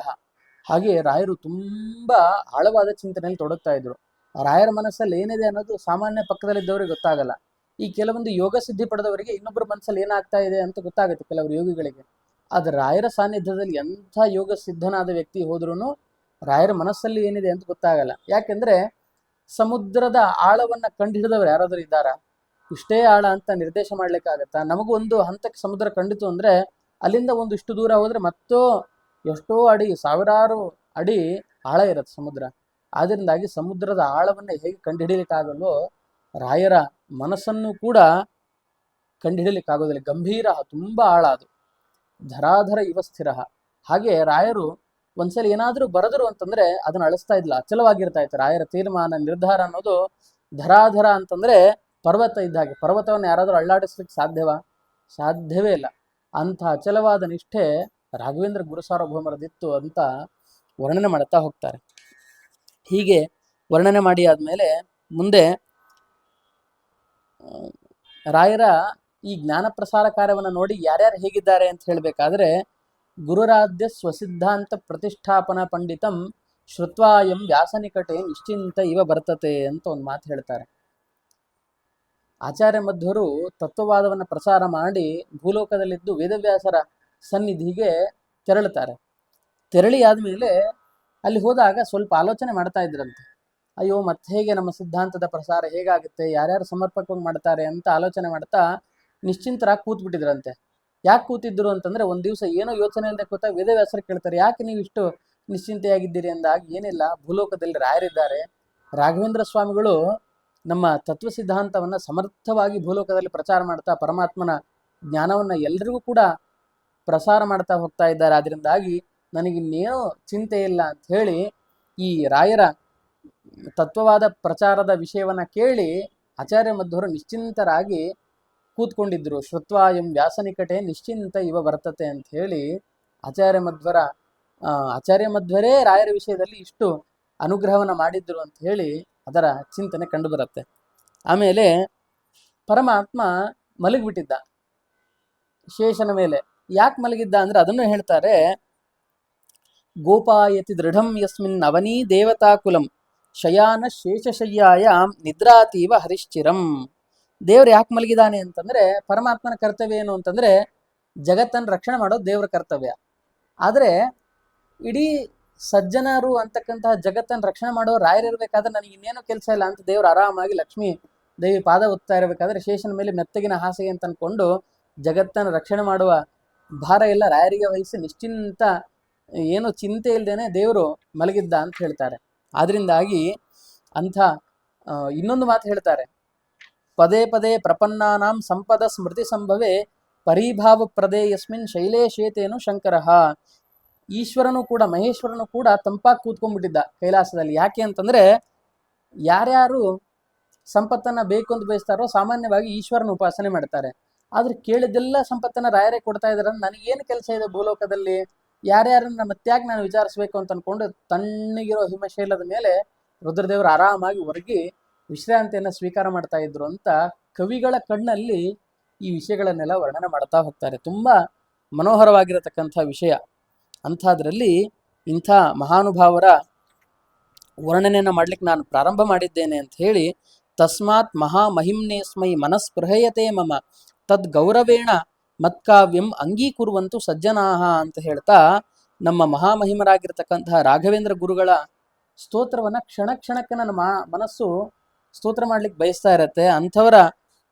ಹಾಗೆ ರಾಯರು ತುಂಬಾ ಆಳವಾದ ಚಿಂತನೆಯಲ್ಲಿ ತೊಡಗ್ತಾ ಇದ್ರು. ರಾಯರ ಮನಸ್ಸಲ್ಲಿ ಏನಿದೆ ಅನ್ನೋದು ಸಾಮಾನ್ಯ ಪಕ್ಕದಲ್ಲಿದ್ದವರಿಗೆ ಗೊತ್ತಾಗಲ್ಲ. ಈ ಕೆಲವೊಂದು ಯೋಗ ಸಿದ್ಧಿ ಪಡೆದವರಿಗೆ ಇನ್ನೊಬ್ಬರ ಮನಸ್ಸಲ್ಲಿ ಏನಾಗ್ತಾ ಇದೆ ಅಂತ ಗೊತ್ತಾಗುತ್ತೆ ಕೆಲವರು ಯೋಗಿಗಳಿಗೆ. ಆದ್ರೆ ರಾಯರ ಸಾನ್ನಿಧ್ಯದಲ್ಲಿ ಎಂಥ ಯೋಗ ಸಿದ್ಧನಾದ ವ್ಯಕ್ತಿ ಹೋದ್ರೂ ರಾಯರ ಮನಸ್ಸಲ್ಲಿ ಏನಿದೆ ಅಂತ ಗೊತ್ತಾಗಲ್ಲ. ಯಾಕೆಂದ್ರೆ ಸಮುದ್ರದ ಆಳವನ್ನ ಕಂಡು ಹಿಡಿದವರು ಯಾರಾದರೂ ಇದ್ದಾರಾ? ಇಷ್ಟೇ ಆಳ ಅಂತ ನಿರ್ದೇಶ ಮಾಡ್ಲಿಕ್ಕಾಗತ್ತಾ? ನಮಗೂ ಒಂದು ಹಂತಕ್ಕೆ ಸಮುದ್ರ ಕಂಡಿತು ಅಂದ್ರೆ ಅಲ್ಲಿಂದ ಒಂದಿಷ್ಟು ದೂರ ಹೋದ್ರೆ ಮತ್ತೋ ಎಷ್ಟೋ ಅಡಿ, ಸಾವಿರಾರು ಅಡಿ ಆಳ ಇರುತ್ತೆ ಸಮುದ್ರ. ಆದ್ದರಿಂದಾಗಿ ಸಮುದ್ರದ ಆಳವನ್ನ ಹೇಗೆ ಕಂಡುಹಿಡಿಯಲಿಕ್ಕಾಗಲ್ವೋ ರಾಯರ ಮನಸ್ಸನ್ನು ಕೂಡ ಕಂಡುಹಿಡಿಯಲಿಕ್ಕಾಗೋದಿಲ್ಲ. ಗಂಭೀರ, ತುಂಬಾ ಆಳ ಅದು. ಧರಾಧರ ಇವ ಸ್ಥಿರ. ಹಾಗೆ ರಾಯರು ಒಂದ್ಸಲ ಏನಾದ್ರೂ ಬರೆದರು ಅಂತಂದ್ರೆ ಅದನ್ನ ಅಳಿಸ್ತಾ ಇದ್ಲ, ಅಚಲವಾಗಿರ್ತಾ ಇತ್ತು. ರಾಯರ ತೀರ್ಮಾನ ನಿರ್ಧಾರ ಅನ್ನೋದು ಧರಾಧರ ಅಂತಂದ್ರೆ ಪರ್ವತ ಇದ್ದ ಹಾಗೆ. ಪರ್ವತವನ್ನು ಯಾರಾದ್ರೂ ಅಳ್ಳಾಡಿಸ್ಲಿಕ್ಕೆ ಸಾಧ್ಯವೇ ಇಲ್ಲ. ಅಂಥ ಅಚಲವಾದ ನಿಷ್ಠೆ ರಾಘವೇಂದ್ರ ಗುರುಸಾರ್ವಭೌಮರದಿತ್ತು ಅಂತ ವರ್ಣನೆ ಮಾಡುತ್ತಾ ಹೋಗ್ತಾರೆ. ಹೀಗೆ ವರ್ಣನೆ ಮಾಡಿ ಆದ್ಮೇಲೆ ಮುಂದೆ ರಾಯರ ಈ ಜ್ಞಾನ ಪ್ರಸಾರ ಕಾರ್ಯವನ್ನು ನೋಡಿ ಯಾರ್ಯಾರು ಹೇಗಿದ್ದಾರೆ ಅಂತ ಹೇಳಬೇಕಾದ್ರೆ, ಗುರುರಾಧ್ಯ ಸ್ವಸಿದ್ಧಾಂತ ಪ್ರತಿಷ್ಠಾಪನಾ ಪಂಡಿತಂ ಶ್ರುತ್ವಾಯಂ ವ್ಯಾಸನಿಕಟೆ ನಿಶ್ಚಿಂತ ಇವ ಬರ್ತತೆ ಅಂತ ಒಂದು ಮಾತು ಹೇಳ್ತಾರೆ. ಆಚಾರ್ಯ ಮಧ್ವರು ತತ್ವವಾದವನ್ನು ಪ್ರಸಾರ ಮಾಡಿ ಭೂಲೋಕದಲ್ಲಿದ್ದು ವೇದವ್ಯಾಸರ ಸನ್ನಿಧಿಗೆ ತೆರಳುತ್ತಾರೆ. ತೆರಳಿ ಆದ್ಮೇಲೆ ಅಲ್ಲಿ ಹೋದಾಗ ಸ್ವಲ್ಪ ಆಲೋಚನೆ ಮಾಡ್ತಾ ಇದ್ರಂತೆ. ಅಯ್ಯೋ ಮತ್ತೆ ಹೇಗೆ ನಮ್ಮ ಸಿದ್ಧಾಂತದ ಪ್ರಸಾರ ಹೇಗಾಗುತ್ತೆ, ಯಾರ್ಯಾರು ಸಮರ್ಪಕವಾಗಿ ಮಾಡ್ತಾರೆ ಅಂತ ಆಲೋಚನೆ ಮಾಡ್ತಾ ನಿಶ್ಚಿಂತರಾಗಿ ಕೂತ್ಬಿಟ್ಟಿದ್ರಂತೆ. ಯಾಕೆ ಕೂತಿದ್ರು ಅಂತಂದ್ರೆ, ಒಂದ್ ದಿವಸ ಏನೋ ಯೋಚನೆ ಇಲ್ಲದೆ ಕೂತಾಗ ವೇದವ್ಯಾಸರು ಕೇಳ್ತಾರೆ, ಯಾಕೆ ನೀವು ಇಷ್ಟು ನಿಶ್ಚಿಂತೆಯಾಗಿದ್ದೀರಿ ಅಂದಾಗ, ಏನಿಲ್ಲ, ಭೂಲೋಕದಲ್ಲಿ ರಾಯರಿದ್ದಾರೆ, ರಾಘವೇಂದ್ರ ಸ್ವಾಮಿಗಳು ನಮ್ಮ ತತ್ವ ಸಿದ್ಧಾಂತವನ್ನ ಸಮರ್ಥವಾಗಿ ಭೂಲೋಕದಲ್ಲಿ ಪ್ರಚಾರ ಮಾಡ್ತಾ ಪರಮಾತ್ಮನ ಜ್ಞಾನವನ್ನ ಎಲ್ರಿಗೂ ಕೂಡ ಪ್ರಸಾರ ಮಾಡ್ತಾ ಹೋಗ್ತಾ ಇದ್ದಾರೆ. ಆದ್ರಿಂದಾಗಿ ನನಗಿನ್ನೇನೋ ಚಿಂತೆ ಇಲ್ಲ ಅಂತ ಹೇಳಿ ಈ ರಾಯರ ತತ್ವವಾದ ಪ್ರಚಾರದ ವಿಷಯವನ್ನ ಕೇಳಿ ಆಚಾರ್ಯ ಮಧ್ವರು ನಿಶ್ಚಿಂತರಾಗಿ ಕೂತ್ಕೊಂಡಿದ್ರು. ಶ್ರುತ್ವಾಯಂ ವ್ಯಾಸನಿಕಟೆ ನಿಶ್ಚಿಂತ ಇವ ಬರ್ತತೆ ಅಂತ ಹೇಳಿ ಆಚಾರ್ಯ ಮಧ್ವರೇ ರಾಯರ ವಿಷಯದಲ್ಲಿ ಇಷ್ಟು ಅನುಗ್ರಹವನ್ನ ಮಾಡಿದ್ರು ಅಂತ ಹೇಳಿ ಅದರ ಚಿಂತನೆ ಕಂಡು ಬರುತ್ತೆ. ಆಮೇಲೆ ಪರಮಾತ್ಮ ಮಲಗಿಬಿಟ್ಟಿದ್ದ ಶೇಷನ ಮೇಲೆ. ಯಾಕೆ ಮಲಗಿದ್ದ ಅಂದ್ರೆ ಅದನ್ನು ಹೇಳ್ತಾರೆ. ಗೋಪಾಯತಿ ದೃಢಂ ಯಸ್ಮಿನ್ ಅವನೀ ದೇವತಾಕುಲಂ ಶಯಾನ ಶೇಷಶಯ್ಯಾಯಾಮ್ ನಿದ್ರಾತೀವ ಹರಿಶ್ಚಿರಂ. ದೇವ್ರು ಯಾಕೆ ಮಲಗಿದಾನೆ ಅಂತಂದ್ರೆ, ಪರಮಾತ್ಮನ ಕರ್ತವ್ಯ ಏನು ಅಂತಂದ್ರೆ ಜಗತ್ತನ್ನು ರಕ್ಷಣೆ ಮಾಡೋದು ದೇವ್ರ ಕರ್ತವ್ಯ. ಆದರೆ ಇಡೀ ಸಜ್ಜನರು ಅಂತಕ್ಕಂತಹ ಜಗತ್ತನ್ನು ರಕ್ಷಣೆ ಮಾಡೋ ರಾಯರಿರ್ಬೇಕಾದ್ರೆ ನನಗೆ ಇನ್ನೇನು ಕೆಲಸ ಇಲ್ಲ ಅಂತ ದೇವ್ರು ಆರಾಮಾಗಿ ಲಕ್ಷ್ಮೀ ದೇವಿ ಪಾದ ಒತ್ತಾ ಇರಬೇಕಾದ್ರೆ ಶೇಷನ ಮೇಲೆ ಮೆತ್ತಗಿನ ಹಾಸಿಗೆ ಅಂತ ಅನ್ಕೊಂಡು ಜಗತ್ತನ್ನು ರಕ್ಷಣೆ ಮಾಡುವ ಭಾರ ಎಲ್ಲ ರಾಯರಿಗೆ ವಹಿಸಿ ನಿಶ್ಚಿಂತ ಏನು ಚಿಂತೆ ಇಲ್ದೇನೆ ದೇವರು ಮಲಗಿದ್ದ ಅಂತ ಹೇಳ್ತಾರೆ. ಆದ್ರಿಂದಾಗಿ ಅಂಥ ಇನ್ನೊಂದು ಮಾತು ಹೇಳ್ತಾರೆ, ಪದೇ ಪದೇ ಪ್ರಪನ್ನಾನಾಂ ಸಂಪದ ಸ್ಮೃತಿ ಸಂಭವೆ ಪರಿಭಾವ ಪ್ರದೇ ಯಸ್ಮಿನ್ ಶೈಲೇಶೇತೇನು ಶಂಕರಃ. ಈಶ್ವರನು ಕೂಡ ಮಹೇಶ್ವರನು ಕೂಡ ತಂಪಾಗಿ ಕೂತ್ಕೊಂಡ್ಬಿಟ್ಟಿದ್ದ ಕೈಲಾಸದಲ್ಲಿ. ಯಾಕೆ ಅಂತಂದ್ರೆ ಯಾರ್ಯಾರು ಸಂಪತ್ತನ್ನ ಬೇಕು ಅಂತ ಬಯಸ್ತಾರೋ ಸಾಮಾನ್ಯವಾಗಿ ಈಶ್ವರನ ಉಪಾಸನೆ ಮಾಡ್ತಾರೆ. ಆದ್ರೆ ಕೇಳಿದ್ದೆಲ್ಲ ಸಂಪತ್ತನ್ನ ರಾಯರೇ ಕೊಡ್ತಾ ಇದಾರೆ, ನನಗೇನು ಕೆಲಸ ಇದೆ ಭೂಲೋಕದಲ್ಲಿ, ಯಾರ್ಯಾರನ್ನ ಮತ್ಯಾಗಿ ನಾನು ವಿಚಾರಿಸ್ಬೇಕು ಅಂತ ಅನ್ಕೊಂಡು ತಣ್ಣಗಿರೋ ಹಿಮಶೈಲದ ಮೇಲೆ ರುದ್ರದೇವರು ಆರಾಮಾಗಿ ಹೊರಗಿ ವಿಶ್ರಾಂತಿಯನ್ನು ಸ್ವೀಕಾರ ಮಾಡ್ತಾ ಇದ್ರು ಅಂತ ಕವಿಗಳ ಕಣ್ಣಲ್ಲಿ ಈ ವಿಷಯಗಳನ್ನೆಲ್ಲ ವರ್ಣನೆ ಮಾಡ್ತಾ ಹೋಗ್ತಾರೆ. ತುಂಬಾ ಮನೋಹರವಾಗಿರತಕ್ಕಂಥ ವಿಷಯ. ಅಂಥದ್ರಲ್ಲಿ ಇಂಥ ಮಹಾನುಭಾವರ ವರ್ಣನೆಯನ್ನು ಮಾಡ್ಲಿಕ್ಕೆ ನಾನು ಪ್ರಾರಂಭ ಮಾಡಿದ್ದೇನೆ ಅಂತ ಹೇಳಿ, ತಸ್ಮಾತ್ ಮಹಾಮಹಿಮ್ನೇಸ್ಮೈ ಮನಸ್ಪೃಹಯತೆ ಮಮ ತದ್ ಗೌರವೇಣ ಮತ್ಕಾವ್ಯಂ ಅಂಗೀಕುರುವಂತು ಸಜ್ಜನಾಹ ಅಂತ ಹೇಳ್ತಾ, ನಮ್ಮ ಮಹಾಮಹಿಮರಾಗಿರ್ತಕ್ಕಂತಹ ರಾಘವೇಂದ್ರ ಗುರುಗಳ ಸ್ತೋತ್ರವನ್ನ ಕ್ಷಣ ಕ್ಷಣಕ್ಕೆ ನನ್ನ ಮನಸ್ಸು ಸ್ತೋತ್ರ ಮಾಡ್ಲಿಕ್ಕೆ ಬಯಸ್ತಾ ಇರತ್ತೆ. ಅಂಥವರ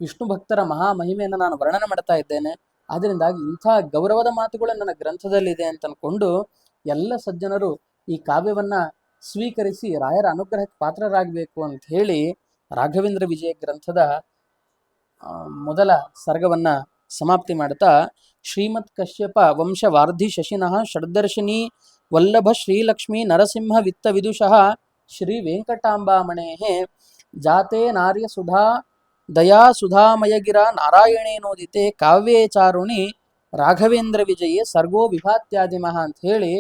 ವಿಷ್ಣು ಭಕ್ತರ ಮಹಾಮಹಿಮೆಯನ್ನು ನಾನು ವರ್ಣನೆ ಮಾಡ್ತಾ ಇದ್ದೇನೆ. ಆದ್ರಿಂದಾಗಿ ಇಂಥ ಗೌರವದ ಮಾತುಗಳು ನನ್ನ ಗ್ರಂಥದಲ್ಲಿದೆ ಅಂತ ಅನ್ಕೊಂಡು ಎಲ್ಲ ಸಜ್ಜನರು ಈ ಕಾವ್ಯವನ್ನ ಸ್ವೀಕರಿಸಿ ರಾಯರ ಅನುಗ್ರಹಕ್ಕೆ ಪಾತ್ರರಾಗಬೇಕು ಅಂತ ಹೇಳಿ ರಾಘವೇಂದ್ರ ವಿಜಯ ಗ್ರಂಥದ ಮೊದಲ ಸರ್ಗವನ್ನ ಸಮಾಪ್ತಿ ಮಾಡ್ತಾ, ಶ್ರೀಮತ್ ಕಶ್ಯಪ ವಂಶ ವಾರ್ಧಿ ಶಶಿನಃ ಷಡ್ದರ್ಶಿನಿ ವಲ್ಲಭ ಶ್ರೀಲಕ್ಷ್ಮೀ ನರಸಿಂಹ ವಿತ್ತ ವಿದುಷಃ ಶ್ರೀ ವೆಂಕಟಾಂಬಾಮಣೇ ಜಾತೆ ನಾರ್ಯ ಸುಧಾ ದಯಾ ಸುಧಾಮಯಗಿರ ನಾರಾಯಣೇನೋದಿತೆ ಕಾವ್ಯೇ ಚಾರುಣಿ ರಾಘವೇಂದ್ರ ವಿಜಯೇ ಸರ್ಗೋ ವಿಭಾತ್ಯಾದಿಮಃ ಅಂತ ಹೇಳಿ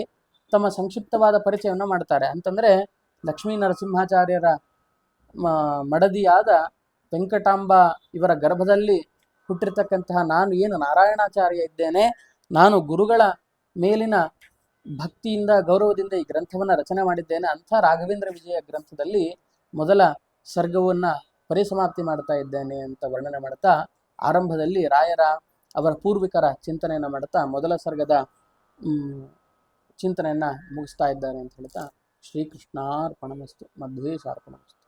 ತಮ್ಮ ಸಂಕ್ಷಿಪ್ತವಾದ ಪರಿಚಯವನ್ನು ಮಾಡ್ತಾರೆ. ಅಂತಂದ್ರೆ ಲಕ್ಷ್ಮೀ ನರಸಿಂಹಾಚಾರ್ಯರ ಮಡದಿಯಾದ ವೆಂಕಟಾಂಬ ಇವರ ಗರ್ಭದಲ್ಲಿ ಹುಟ್ಟಿರ್ತಕ್ಕಂತಹ ನಾನು ಏನು ನಾರಾಯಣಾಚಾರ್ಯ ಇದ್ದೇನೆ, ನಾನು ಗುರುಗಳ ಮೇಲಿನ ಭಕ್ತಿಯಿಂದ ಗೌರವದಿಂದ ಈ ಗ್ರಂಥವನ್ನು ರಚನೆ ಮಾಡಿದ್ದೇನೆ. ಅಂಥ ರಾಘವೇಂದ್ರ ವಿಜಯ ಗ್ರಂಥದಲ್ಲಿ ಮೊದಲ ಸರ್ಗವನ್ನ ಪರಿಸಮಾಪ್ತಿ ಮಾಡ್ತಾ ಇದ್ದೇನೆ ಅಂತ ವರ್ಣನೆ ಮಾಡ್ತಾ, ಆರಂಭದಲ್ಲಿ ರಾಯರ ಅವರ ಪೂರ್ವಿಕರ ಚಿಂತನೆಯನ್ನು ಮಾಡ್ತಾ ಮೊದಲ ಸರ್ಗದ ಚಿಂತನೆಯನ್ನ ಮುಗಿಸ್ತಾ ಇದ್ದಾರೆ ಅಂತ ಹೇಳ್ತಾ, ಶ್ರೀಕೃಷ್ಣಾರ್ಪಣಮಸ್ತು. ಮಧ್ವೇಶಾರ್ಪಣಮಸ್ತು.